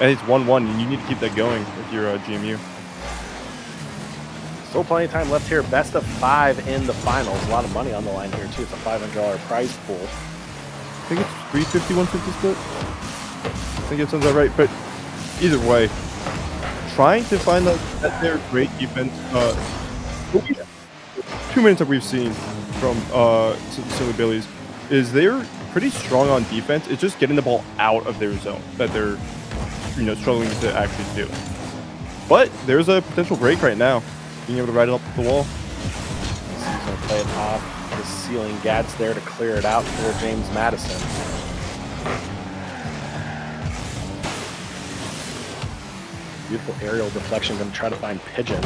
it's 1-1, and you need to keep that going if you're GMU. Still plenty of time left here. Best of 5 in the finals. A lot of money on the line here too. It's a $500 prize pool. I think it's 350, 150 split. I think it sounds about right. But either way, trying to find that their great defense. 2 minutes that we've seen from Silly Billies is they're pretty strong on defense. It's just getting the ball out of their zone that they're struggling to actually do. But there's a potential break right now, being able to ride it up the wall. He's going to play it off the ceiling. Gad's there to clear it out for James Madison. Beautiful aerial deflection. Going to try to find Pigeon.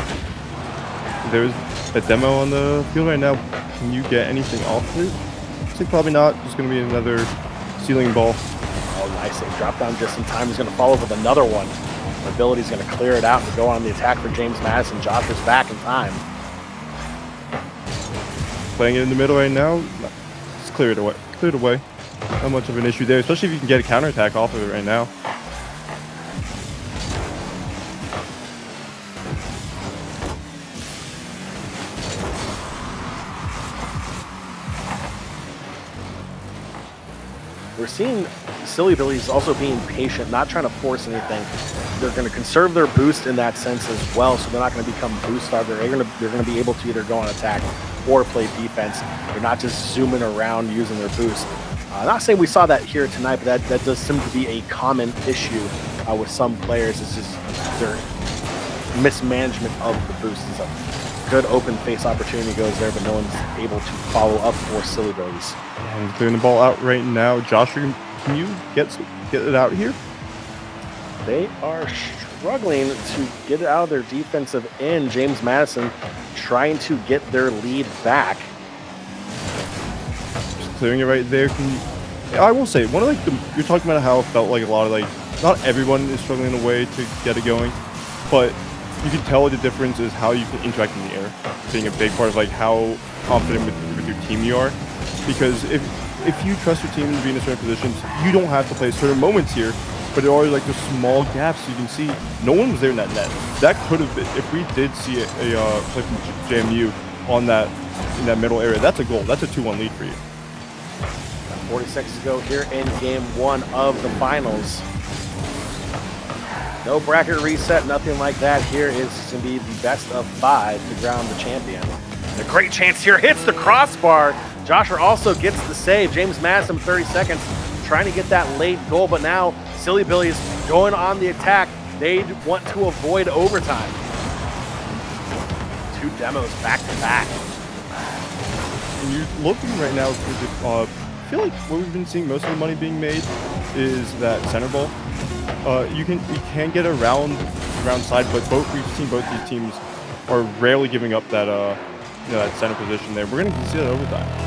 There's a demo on the field right now. Can you get anything off of it? I think probably not. Just going to be another ceiling ball. Oh, nice. They drop down just in time. He's going to follow with another one. Ability's going to clear it out and go on the attack for James Madison. Josh is back in time. Playing it in the middle right now. It's cleared away. Cleared away. Not much of an issue there, especially if you can get a counterattack off of it right now. We're seeing Silly Billies also being patient, not trying to force anything. They're going to conserve their boost in that sense as well, so they're not going to become boost starved. They're going to be able to either go on attack or play defense. They're not just zooming around using their boost. Not saying we saw that here tonight, but that does seem to be a common issue with some players. It's just their mismanagement of the boost. It's a good open face opportunity goes there, but no one's able to follow up for Silly Billies. And clearing the ball out right now. Josh, can you get it out here? They are struggling to get it out of their defensive end. James Madison trying to get their lead back. Just clearing it right there. I will say, one of you're talking about how it felt like a lot of not everyone is struggling in a way to get it going, but you can tell the difference is how you can interact in the air, being a big part of how confident with your team you are. Because if you trust your team to be in a certain positions, you don't have to play certain moments here. But there are the small gaps you can see. No one was there in that net. That could have been, if we did see a play from JMU in that middle area. That's a goal. That's a 2-1 lead for you. 40 seconds to go here in game 1 of the finals. No bracket reset, nothing like that. Here is going to be the best of 5 to crown the champion. And a great chance here, hits the crossbar. Joshua also gets the save. James Madison, 30 seconds, trying to get that late goal, but now Silly Billies going on the attack. They want to avoid overtime. 2 demos back to back. And you're looking right now for I feel like what we've been seeing most of the money being made is that center ball. You can get around side, but we've seen both these teams are rarely giving up that that center position there. We're gonna see that overtime.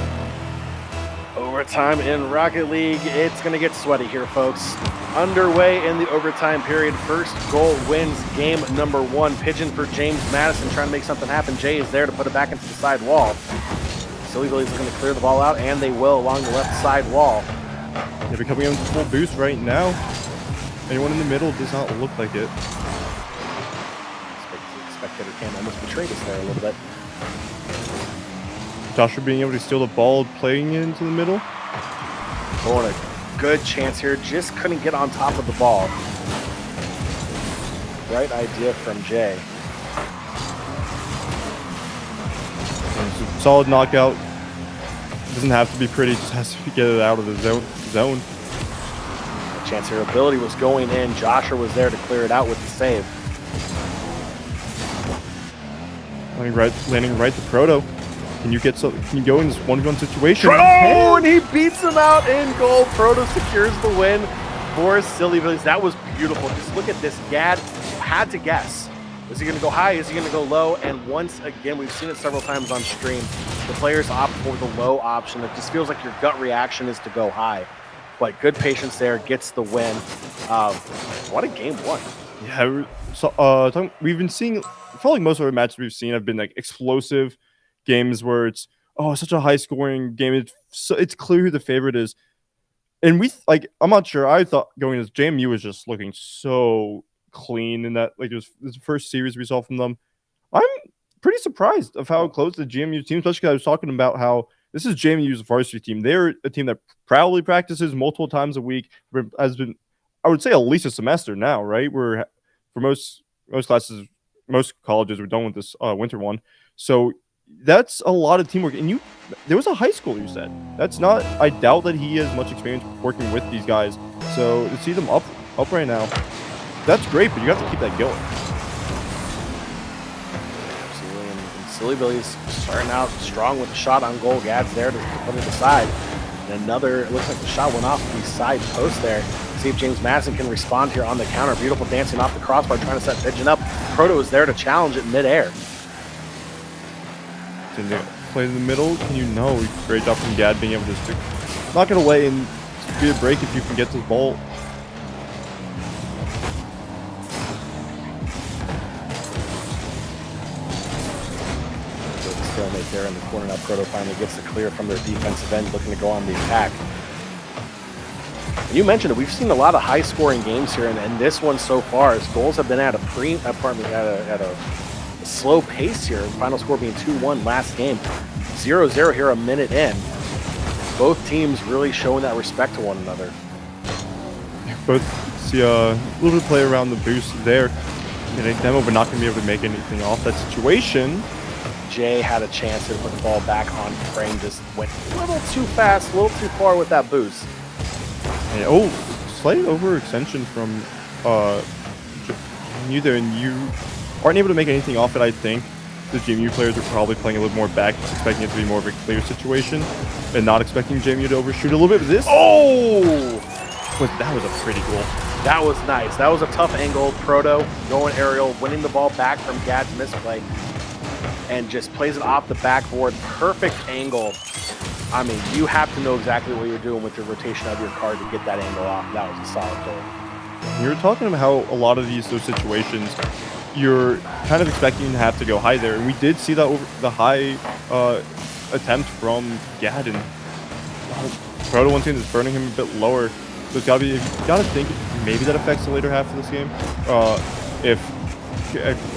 Overtime in Rocket League. It's going to get sweaty here, folks. Underway in the overtime period. First goal wins game number 1. Pigeon for James Madison trying to make something happen. Jay is there to put it back into the side wall. Silly Billies are going to clear the ball out, and they will along the left side wall. They're coming in full boost right now. Anyone in the middle does not look like it. Spectator cam almost betrayed us there a little bit. Joshua being able to steal the ball, playing it into the middle. Oh, and a good chance here. Just couldn't get on top of the ball. Right idea from Jay. Solid knockout. Doesn't have to be pretty, just has to get it out of the zone. Chance here. Ability was going in. Joshua was there to clear it out with the save. Landing right to Proto. Can you go in this 1v1 situation? Oh, and he beats him out in goal. Proto secures the win for Silly Billies. That was beautiful. Just look at this. Gad had to guess. Is he going to go high? Is he going to go low? And once again, we've seen it several times on stream. The players opt for the low option. It just feels like your gut reaction is to go high. but good patience there, gets the win. What a game one. Yeah, we've been seeing, probably most of our matches we've seen have been like explosive games where it's such a high scoring game. It's clear who the favorite is, and I'm not sure. I thought going as JMU was just looking so clean in that, like, it was the first series we saw from them. I'm pretty surprised of how close the JMU team, especially because I was talking about how this is JMU's varsity team. They're a team that proudly practices multiple times a week. Has been, I would say, at least a semester now, right? We're for most classes, most colleges, we're done with this winter one. So that's a lot of teamwork. And there was a high schooler, you said. That's not. I doubt that he has much experience working with these guys. So to see them up right now, that's great. But you have to keep that going. Silly Billy's starting out strong with a shot on goal. Gad's there to put it aside. And another, it looks like the shot went off the side post there. See if James Madison can respond here on the counter. Beautiful dancing off the crossbar, trying to set Pigeon up. Proto is there to challenge it midair. Play in the middle. Great job from Gad being able to just knock it away and be a break if you can get to the ball. Stalemate there in the corner. Now Proto finally gets the clear from their defensive end, looking to go on the attack. And you mentioned it. We've seen a lot of high-scoring games here, and this one so far, as goals have been at a slow pace here. Final score being 2-1 last game. 0-0 here a minute in. Both teams really showing that respect to one another. Both see a little bit of play around the boost there. Getting a demo, but not going to be able to make anything off that situation. Jay had a chance to put the ball back on frame, just went a little too fast, a little too far with that boost. And, slight overextension from you there, and you aren't able to make anything off it. I think the JMU players are probably playing a little more back, expecting it to be more of a clear situation, and not expecting JMU to overshoot a little bit with this. But that was a pretty goal. That was nice. That was a tough angle. Proto going aerial, winning the ball back from Gad's misplay, and just plays it off the backboard. Perfect angle. I mean, you have to know exactly what you're doing with your rotation of your card to get that angle off. That was a solid goal. You were talking about how a lot of those situations, you're kind of expecting to have to go high there. And we did see that over the high attempt from Gad. And Proto, one thing that's burning him a bit lower. So it's gotta think maybe that affects the later half of this game. If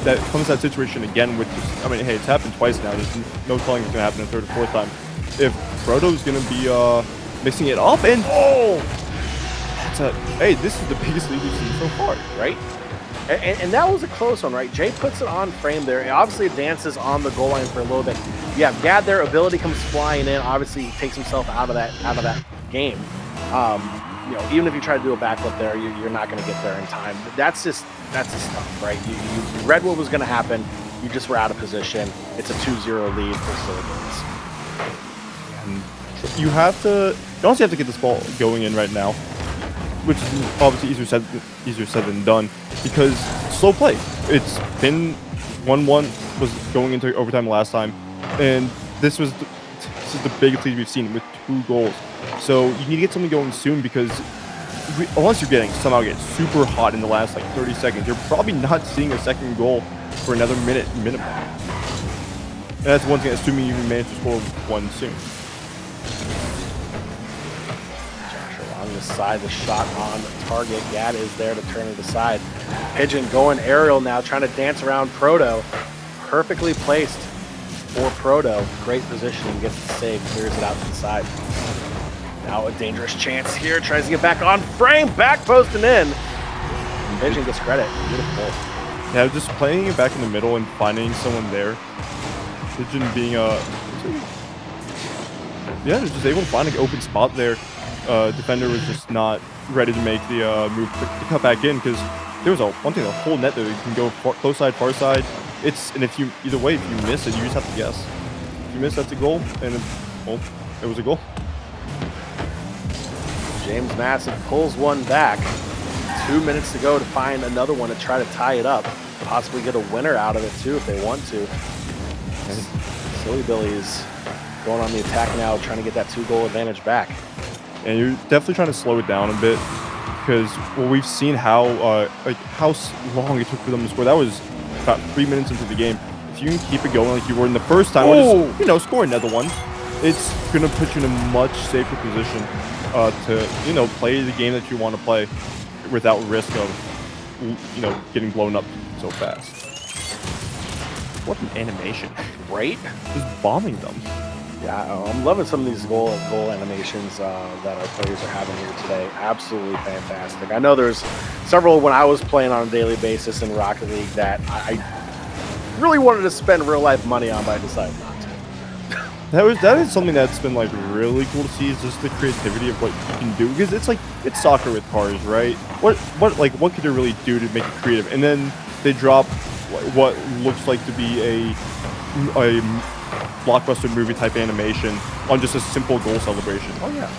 that comes to that situation again with just, I mean, hey, it's happened twice now. There's no telling it's going to happen a third or fourth time. If Proto's going to be mixing it up, and hey, this is the biggest lead we've seen so far, right? And that was a close one, right? Jay puts it on frame there. It obviously advances on the goal line for a little bit. You have Gad there, ability comes flying in. Obviously, he takes himself out of that game. Even if you try to do a backflip there, you're not going to get there in time. But that's just tough, right? You read what was going to happen. You just were out of position. It's a 2-0 lead for Philippines. And you honestly have to get this ball going in right now, which is obviously easier said than done, because slow play. It's been 1-1, was going into overtime last time, and this is the biggest lead we've seen with 2 goals. So you need to get something going soon, because unless you're somehow get super hot in the last 30 seconds, you're probably not seeing a second goal for another minute minimum. And that's one thing, assuming you manage to score one soon. Josh along the side, the shot on target. Gad is there to turn it aside. Pigeon going aerial now, trying to dance around Proto. Perfectly placed for Proto. Great positioning, gets the save, clears it out to the side. Now a dangerous chance here, tries to get back on frame, back post and in. And Pigeon gets credit, beautiful. Yeah, just playing it back in the middle and finding someone there. Pigeon being just able to find an open spot there. Defender was just not ready to make the move to cut back in, because there was a whole net there. You can go close side, far side. And if you miss it, you just have to guess. If you miss, that's a goal, and it was a goal. James Madison pulls one back. 2 minutes to go to find another one to try to tie it up. Possibly get a winner out of it too if they want to. And Silly Billy's going on the attack now, trying to get that 2-goal advantage back. and you're definitely trying to slow it down a bit because we've seen how long it took for them to score. That was about 3 minutes into the game. If you can keep it going like you were in the first time, or just, score another one, it's gonna put you in a much safer position to play the game that you want to play without risk of getting blown up so fast. What an animation, right? Just bombing them. Yeah, I'm loving some of these goal animations that our players are having here today. Absolutely fantastic. I know there's several when I was playing on a daily basis in Rocket League that I really wanted to spend real life money on, but I decided not to. That is something that's been like really cool to see, is just the creativity of what you can do, because it's soccer with cars, right? What could they really do to make it creative? And then they drop what looks like to be a blockbuster movie type animation on just a simple goal celebration. Oh yeah.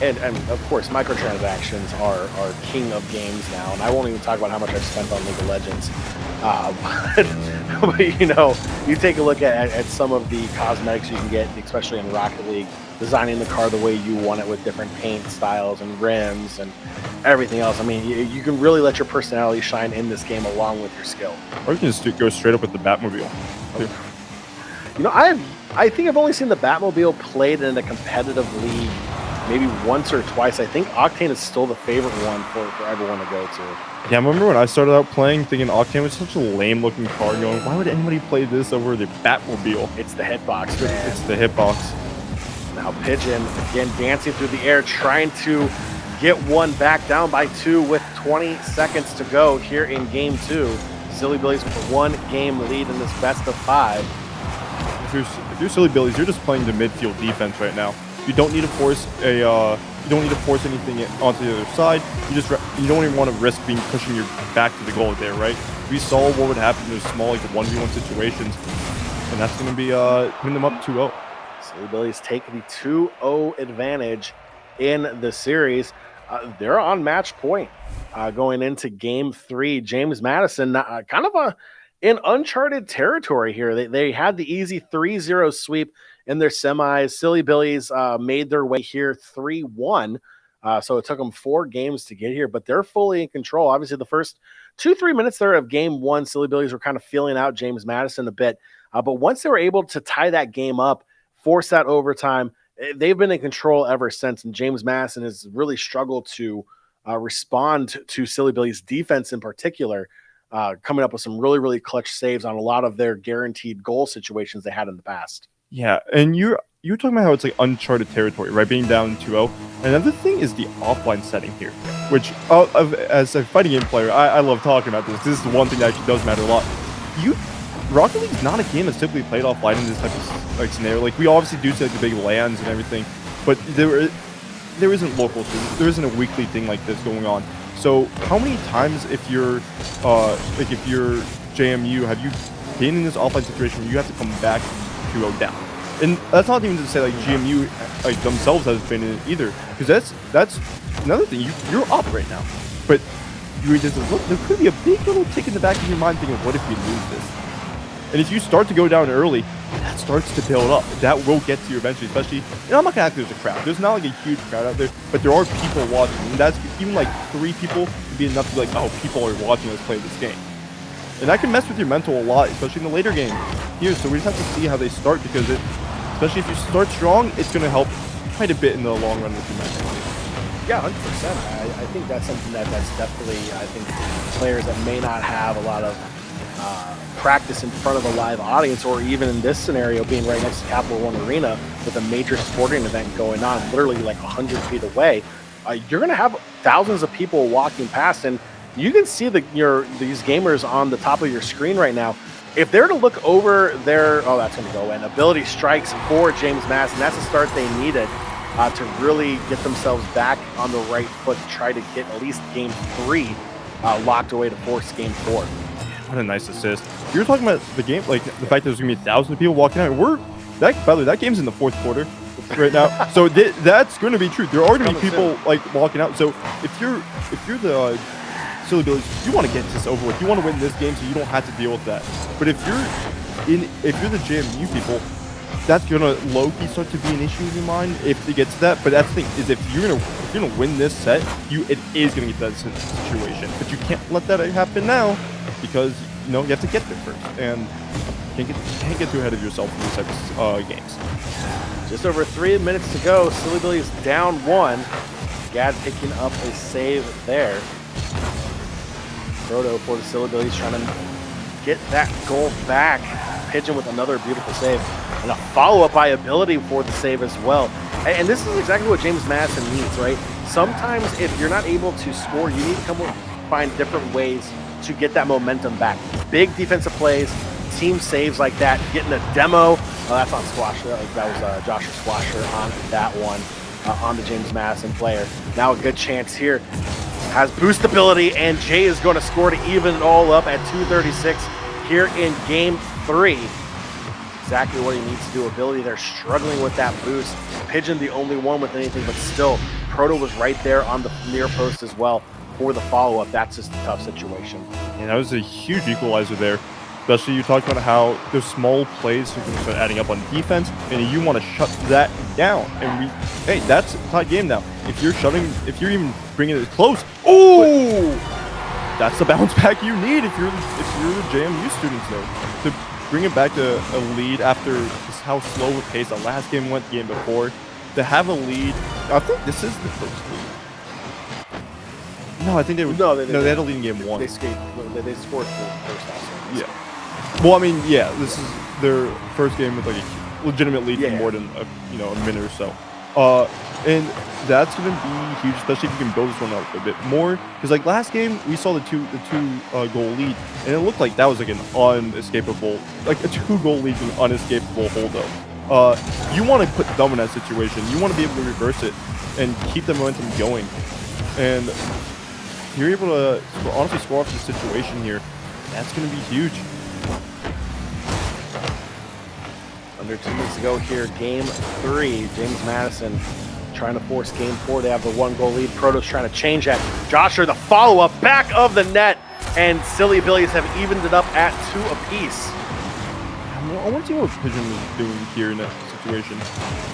And of course, microtransactions are king of games now, and I won't even talk about how much I've spent on League of Legends. But you take a look at some of the cosmetics you can get, especially in Rocket League, designing the car the way you want it with different paint styles and rims and everything else. I mean, you can really let your personality shine in this game along with your skill. Or you can just go straight up with the Batmobile. I think I've only seen the Batmobile played in a competitive league maybe once or twice. I think Octane is still the favorite one for everyone to go to. Yeah, I remember when I started out playing, thinking Octane was such a lame-looking car, going, why would anybody play this over the Batmobile? It's the hitbox, man. It's the hitbox. Now Pigeon, again, dancing through the air, trying to get one back, down by 2 with 20 seconds to go here in Game 2. Silly Billies with a 1-game lead in this best of 5. If you're Silly Billies, you're just playing the midfield defense right now. You don't need to force anything onto the other side. You don't even want to risk pushing your back to the goal there, right? We saw what would happen in those small 1v1 situations, and that's going to be putting them up 2-0. Silly Billies take the 2-0 advantage in the series. They're on match point going into Game 3. James Madison, kind of in uncharted territory here. They had the easy 3-0 sweep in their semis. Silly Billies made their way here 3-1. So it took them 4 games to get here, but they're fully in control. Obviously, the first 2-3 minutes there of Game 1, Silly Billies were kind of feeling out James Madison a bit. But once they were able to tie that game up, force that overtime, they've been in control ever since. And James Madison has really struggled to respond to Silly Billies' defense in particular, coming up with some really, really clutch saves on a lot of their guaranteed goal situations they had in the past. Yeah, and you're talking about how it's like uncharted territory, right? Being down 2-0. Another thing is the offline setting here, which as a fighting game player, I love talking about this. This is the one thing that actually does matter a lot. Rocket League's not a game that's typically played offline in this type of scenario. Like, we obviously do see the big LANs and everything, but there isn't local, there isn't a weekly thing like this going on. So how many times, if you're JMU, have you been in this offline situation where you have to come back 2-0 down? And that's not even to say like GMU themselves has been in it either, because that's another thing. You're up right now, but you just look. There could be a big little tick in the back of your mind thinking, "What if we lose this?" And if you start to go down early, that starts to build up. That will get to you eventually. Especially, and I'm not gonna act like there's a crowd. There's not like a huge crowd out there, but there are people watching, and that's even like 3 people would be enough to be like, "Oh, people are watching us play this game." And that can mess with your mental a lot, especially in the later game here. So we just have to see how they start, because especially if you start strong, it's going to help quite a bit in the long run with your mental. Yeah, 100%. I think that's something that's definitely, I think, players that may not have a lot of practice in front of a live audience, or even in this scenario, being right next to Capital One Arena with a major sporting event going on, literally like 100 feet away, you're going to have thousands of people walking past, and you can see these gamers on the top of your screen right now. If they're to look over their, that's going to go in. Ability strikes for James Madison. That's the start they needed to really get themselves back on the right foot to try to get at least Game 3 locked away to force Game 4. What a nice assist. You're talking about the game, like the fact that there's going to be thousands of people walking out. By the way, that game's in the 4th quarter right now. So that's going to be true. There are going to be people like walking out. So if you're the Silly Billies, you want to get this over with. You want to win this game so you don't have to deal with that. But if you're the JMU people, that's gonna low-key start to be an issue in your mind if it gets to that. But that's the thing is, if you're gonna win this set, it is gonna get to that situation. But you can't let that happen now because you have to get there first, and you can't get too ahead of yourself in these types of games. Just over 3 minutes to go. Silly Billy's down 1. Gad picking up a save there. Proto for the Silly Billies trying to get that goal back. Pigeon with another beautiful save. And a follow-up by Ability for the save as well. And this is exactly what James Madison needs, right? Sometimes if you're not able to score, you need to find different ways to get that momentum back. Big defensive plays, team saves like that, getting a demo. That's on Squasher. That was Joshua Squasher on that one, on the James Madison player. Now a good chance here. Has boost ability, and Jay is going to score to even it all up at 2:36 here in game 3. Exactly what he needs to do. Ability, they're struggling with that boost. Pigeon the only one with anything, but still, Proto was right there on the near post as well for the follow-up. That's just a tough situation. And that was a huge equalizer there. Especially you talked about how those small plays are going to start adding up on defense, and you want to shut that down. And hey, that's a tight game now. If you're even bringing it close, oh, that's the bounce back you need if you're the JMU students though, to bring it back to a lead after just how slow of a pace the last game went, the game before. To have a lead, I think this is the first lead. No, I think they had a lead in game 1. They scored for first half. Yeah. Well, I mean, yeah, this is their first game with like a legitimate lead for more than a minute or so. And that's going to be huge, especially if you can build this one up a bit more. Because like last game, we saw the two goal lead, and it looked like that was like an unescapable, like a 2-goal lead, an unescapable holdout. You want to put them in that situation. You want to be able to reverse it and keep the momentum going. And if you're able to honestly score off the situation here, that's going to be huge. Under 2 minutes to go here, game 3. James Madison trying to force game 4. They have the 1-goal lead. Proto's trying to change that. Joshua, the follow-up, back of the net, and Silly Billies have evened it up at 2 apiece. I want to see what Pigeon was doing here in that situation.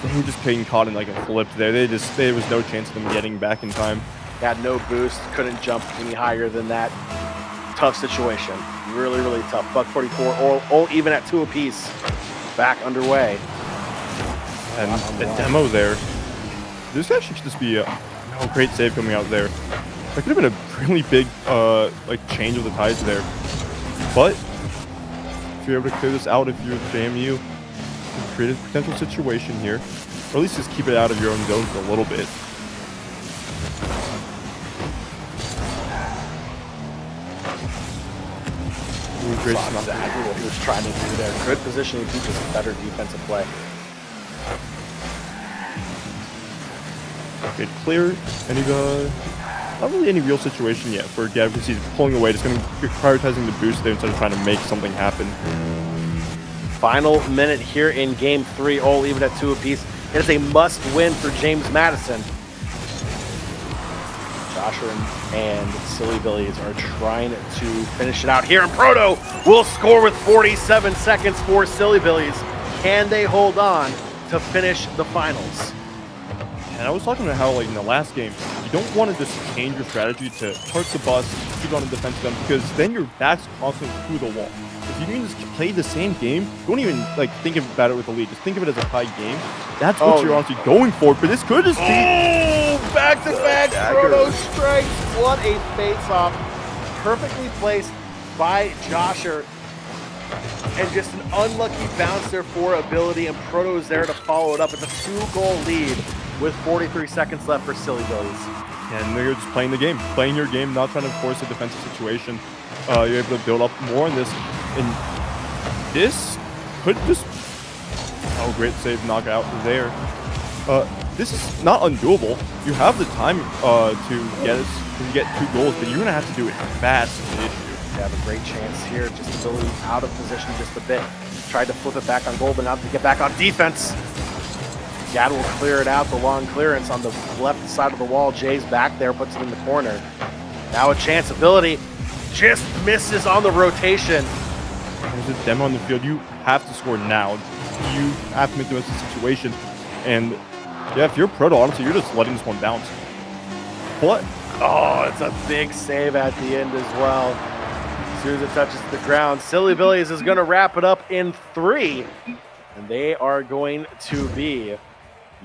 They were just getting caught in like a flip there. There was no chance of them getting back in time. Had no boost, couldn't jump any higher than that. Tough situation. Really, really tough. Buck 44, all even at 2 apiece. Back underway. And the demo there. This actually should just be a great save coming out there. That could have been a really big like change of the tides there. But if you're able to clear this out, if you're JMU, you create a potential situation here, or at least just keep it out of your own zone for a little bit. Great exactly what he was trying to do there. Good positioning teaches better defensive play. Okay, clear. Not really any real situation yet for Gavin because he's pulling away. Just going to be prioritizing the boost there instead of trying to make something happen. Final minute here in game 3, all even at 2 apiece. It is a must-win for James Madison. Joshua and Silly Billies are trying to finish it out here, and Proto will score with 47 seconds for Silly Billies. Can they hold on to finish the finals? And I was talking about how, like, in the last game, you don't want to just change your strategy to park the bus, keep on the defensive end, because then your back's constantly through the wall. If you can just play the same game, don't even, like, think about it with a lead. Just think of it as a tied game. That's what you're honestly going for, but this could just be... Back-to-back Proto strikes. What a face-off. Perfectly placed by Josher. And just an unlucky bounce there for ability, and Proto is there to follow it up. It's a 2-goal lead with 43 seconds left for Silly Billies. And they're just playing the game, playing your game, not trying to force a defensive situation. You're able to build up more on this. And this could just... Oh, great save, knockout there. This is not undoable. You have the time to get 2 goals, but you're going to have to do it fast. They have a great chance here. Just ability out of position just a bit. Tried to flip it back on goal, but now to get back on defense. Gad will clear it out. The long clearance on the left side of the wall. Jay's back there, puts it in the corner. Now a chance. Ability just misses on the rotation. There's a demo on the field. You have to score now. you have to make the best of the situation. And yeah, if you're Proto, honestly, you're just letting this one bounce. But it's a big save at the end as well. As soon as it touches the ground, Silly Billies is going to wrap it up in 3. And they are going to be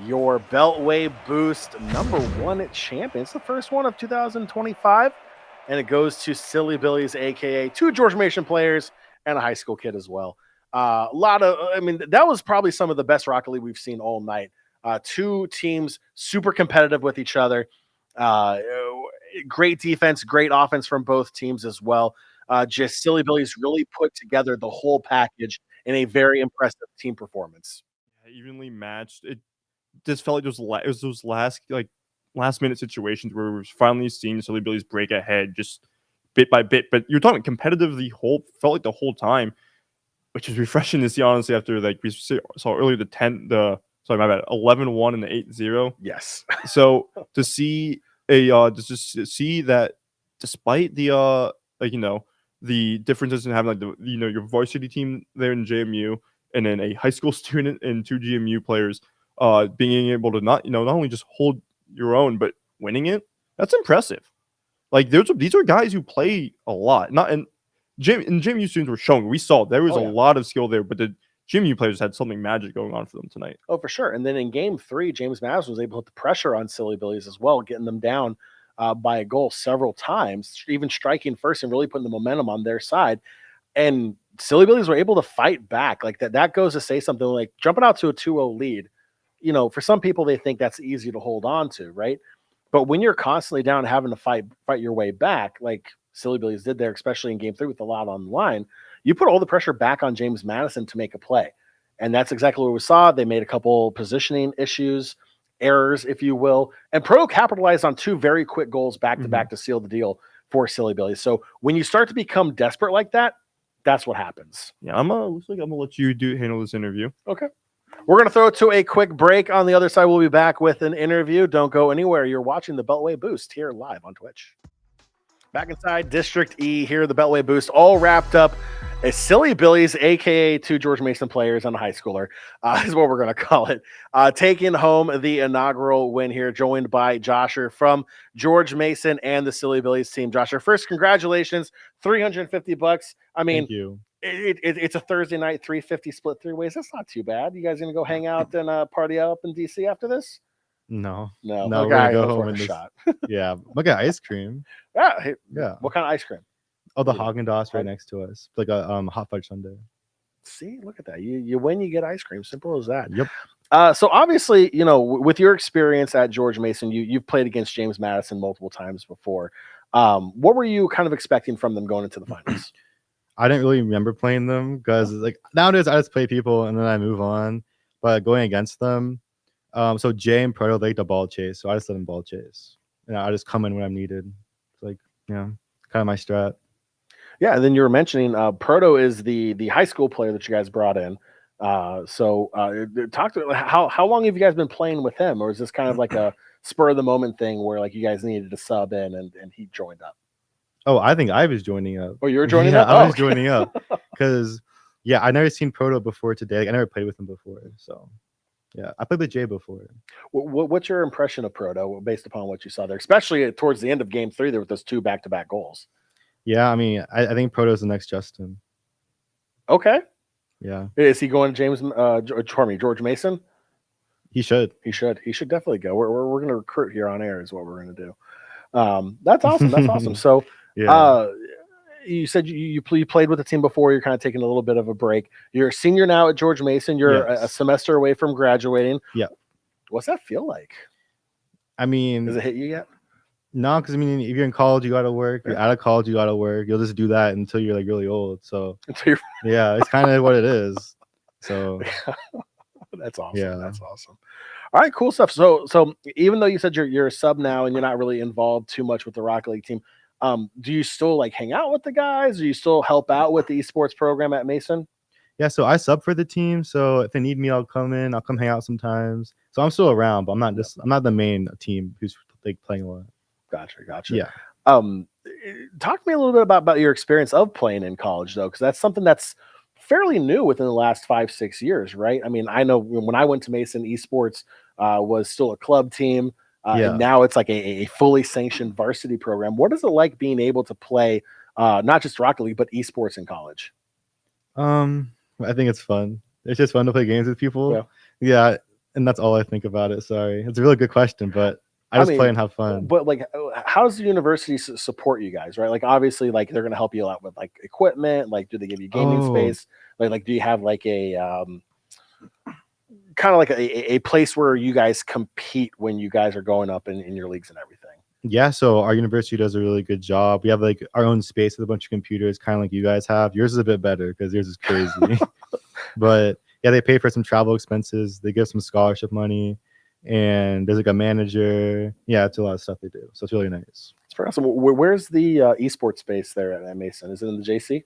your Beltway Boost #1 champion. It's the first one of 2025. And it goes to Silly Billies, a.k.a. 2 George Mason players and a high school kid as well. That was probably some of the best Rocket League we've seen all night. 2 teams super competitive with each other. Great defense, great offense from both teams as well. Just Silly Billies really put together the whole package in a very impressive team performance. Evenly matched. It just felt like it was those last minute situations where we were finally seeing Silly Billies break ahead just bit by bit. But you're talking competitive felt like the whole time, which is refreshing to see, honestly, after we saw earlier the 11-1 and the 8-0. Yes. So to see to see that despite the the differences in having your varsity team there in JMU and then a high school student and 2 GMU players being able to not only just hold your own but winning it, that's impressive. These are guys who play a lot. JMU students were showing. We saw there was a lot of skill there, but the JMU players had something magic going on for them tonight. Oh, for sure. And then in game 3, James Madison was able to put the pressure on Silly Billies as well, getting them down by a goal several times, even striking first and really putting the momentum on their side. And Silly Billies were able to fight back. That goes to say something, like jumping out to a 2-0 lead. For some people, they think that's easy to hold on to, right? But when you're constantly down having to fight your way back, like Silly Billies did there, especially in game 3 with a lot on the line, you put all the pressure back on James Madison to make a play. And that's exactly what we saw. They made a couple positioning errors, if you will. And Pro capitalized on 2 very quick goals back-to-back to seal the deal for Silly Billies. So when you start to become desperate like that, that's what happens. Yeah, looks like I'm going to let you handle this interview. Okay. We're going to throw it to a quick break. On the other side, we'll be back with an interview. Don't go anywhere. You're watching the Beltway Boost here live on Twitch. Back inside District E here, the Beltway Boost, all wrapped up. A Silly Billies, a.k.a. 2 George Mason players and a high schooler, is what we're going to call it. Taking home the inaugural win here, joined by Josher from George Mason and the Silly Billies team. Josher, first, congratulations, $350. I mean, Thank you. It's a Thursday night, 350 split 3 ways. That's not too bad. You guys going to go hang out and party up in DC after this? No, we're gonna go home and shot. Yeah, look at ice cream. Yeah, yeah. What kind of ice cream? Oh, the Haagen-Dazs right next to us, like a hot fudge sundae. See, look at that. You win, you get ice cream. Simple as that. Yep. So obviously, with your experience at George Mason, you've played against James Madison multiple times before. What were you kind of expecting from them going into the finals? I didn't really remember playing them because nowadays I just play people and then I move on. But going against them, so Jay and Proto like the ball chase, so I just let them ball chase. I just come in when I'm needed. It's kind of my strat. Yeah, and then you were mentioning Proto is the high school player that you guys brought in. So talk to how long have you guys been playing with him, or is this kind of like a spur of the moment thing where you guys needed to sub in and he joined up? Oh, I think I was joining up. Oh, you were joining up? I was joining up because I never seen Proto before today. I never played with him before, so yeah, I played with Jay before. What's your impression of Proto based upon what you saw there, especially towards the end of game 3 there with those 2 back-to-back goals? Yeah, I mean, I think Proto's the next Justin. Okay. Yeah. Is he going to George Mason? He should. He should definitely go. We're going to recruit here on air is what we're going to do. That's awesome. That's awesome. So, you said you played with the team before. You're kind of taking a little bit of a break. You're a senior now at George Mason. You're a semester away from graduating. Yeah. What's that feel like? I mean, does it hit you yet? No, because I mean, if you're in college, you got to work. You're out of college, you got to work. You'll just do that until you're really old. So yeah, it's kind of what it is. So that's awesome. Yeah, that's awesome. All right, cool stuff. So even though you said you're a sub now and you're not really involved too much with the Rocket League team, do you still hang out with the guys? Do you still help out with the esports program at Mason? Yeah, so I sub for the team. So if they need me, I'll come in. I'll come hang out sometimes. So I'm still around, but I'm not the main team who's playing a lot. Gotcha. Yeah. Talk to me a little bit about your experience of playing in college, though, because that's something that's fairly new within the last 5-6 years, right? I mean, I know when I went to Mason, esports was still a club team. And now it's like a fully sanctioned varsity program. What is it like being able to play not just Rocket League, but esports in college? I think it's fun. It's just fun to play games with people. Yeah, and that's all I think about it. Sorry. It's a really good question, but I just play and have fun. But like, how does the university support you guys, right? Like, obviously, like they're going to help you out with like equipment. Like, do they give you gaming space? Like, do you have like a kind of like a place where you guys compete when you guys are going up in your leagues and everything? Yeah, so our university does a really good job. We have like our own space with a bunch of computers, kind of like you guys have. Yours is a bit better because yours is crazy. But yeah, they pay for some travel expenses. They give some scholarship money, and there's like a manager. Yeah, it's a lot of stuff they do. So it's really nice. It's pretty awesome. Where's the esports space there at Mason? Is it in the JC?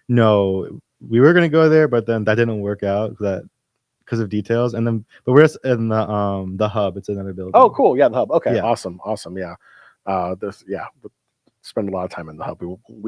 No, we were gonna go there, but then that didn't work out because of details. And then, but we're in the hub. It's another building. Oh, cool. Yeah, the hub. Okay, yeah. Awesome. Yeah. Spend a lot of time in the hub.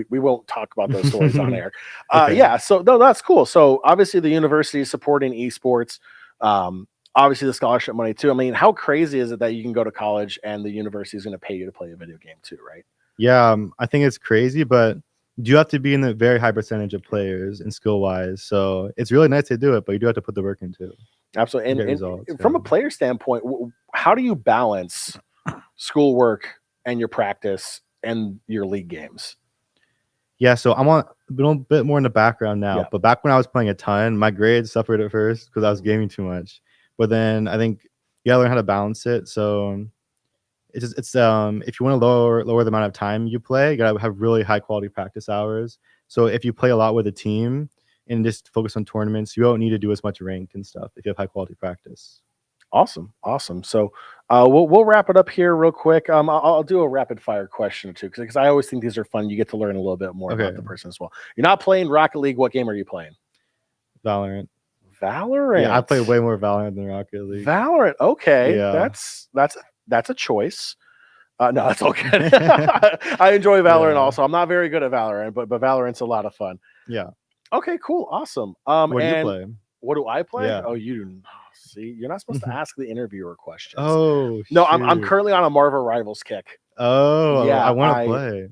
We won't talk about those stories on air. Okay. Yeah, so no, that's cool. So obviously the university is supporting esports. Obviously the scholarship money too. I mean, how crazy is it that you can go to college and the university is going to pay you to play a video game too, right? Yeah, I think it's crazy, but you have to be in the very high percentage of players and skill wise. So it's really nice to do it, but you do have to put the work into it. Absolutely. And from a player standpoint, how do you balance schoolwork and your practice and your league games? Yeah, so I'm a little bit more in the background now, but back when I was playing a ton, my grades suffered at first because I was gaming too much. But then I think you gotta learn how to balance it. So it's if you want to lower the amount of time you play, you gotta have really high quality practice hours. So if you play a lot with a team and just focus on tournaments, you don't need to do as much rank and stuff if you have high quality practice. Awesome. So we'll wrap it up here real quick. I'll do a rapid fire question or two because I always think these are fun. You get to learn a little bit more about the person as well. You're not playing Rocket League. What game are you playing? Valorant. Yeah, I play way more Valorant than Rocket League. Valorant. Okay, yeah. that's a choice. No, that's okay. I enjoy Valorant also. I'm not very good at Valorant, but Valorant's a lot of fun. Yeah. Okay, cool, awesome. What do you play? What do I play? Yeah. Oh, see, you're not supposed to ask the interviewer questions. Oh, no, I'm currently on a Marvel Rivals kick. Oh, yeah, I want to play.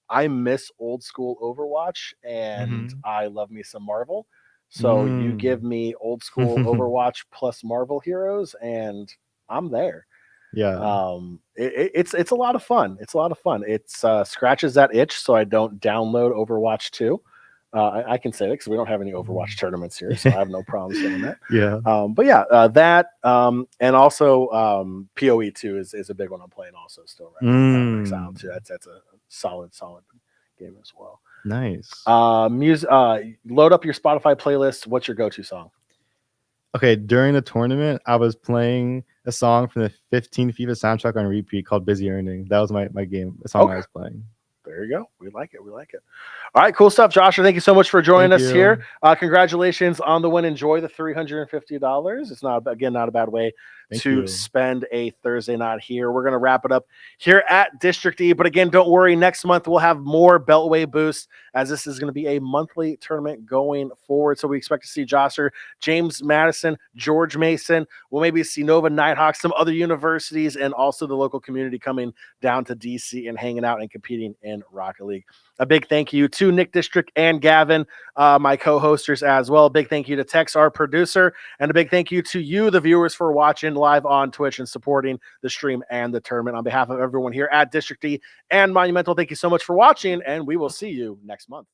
I miss old school Overwatch, and I love me some Marvel. So you give me old school Overwatch plus Marvel heroes, and I'm there. Yeah. It's a lot of fun. It scratches that itch, so I don't download Overwatch 2. I can say that because we don't have any Overwatch tournaments here, so I have no problem saying that. Yeah. But yeah, that and also PoE 2 is a big one I'm playing also still right now. Too. That's a solid game as well. Nice. Music. Load up your Spotify playlist. What's your go-to song? Okay, during the tournament, I was playing a song from the 15 FIFA soundtrack on repeat called "Busy Earning." That was my game, the song I was playing. There you go. We like it. All right, cool stuff, Joshua. Thank you so much for joining us here. Congratulations on the win. Enjoy the $350. It's not a bad way to spend a Thursday night here. We're going to wrap it up here at District E. But again, don't worry. Next month, we'll have more Beltway boosts as this is going to be a monthly tournament going forward. So we expect to see Josser, James Madison, George Mason. We'll maybe see Nova Nighthawks, some other universities, and also the local community coming down to DC and hanging out and competing in Rocket League. A big thank you to Nick District and Gavin, my co-hosters as well. A big thank you to Tex, our producer, and a big thank you to you, the viewers, for watching live on Twitch and supporting the stream and the tournament. On behalf of everyone here at District E and Monumental, thank you so much for watching, and we will see you next month.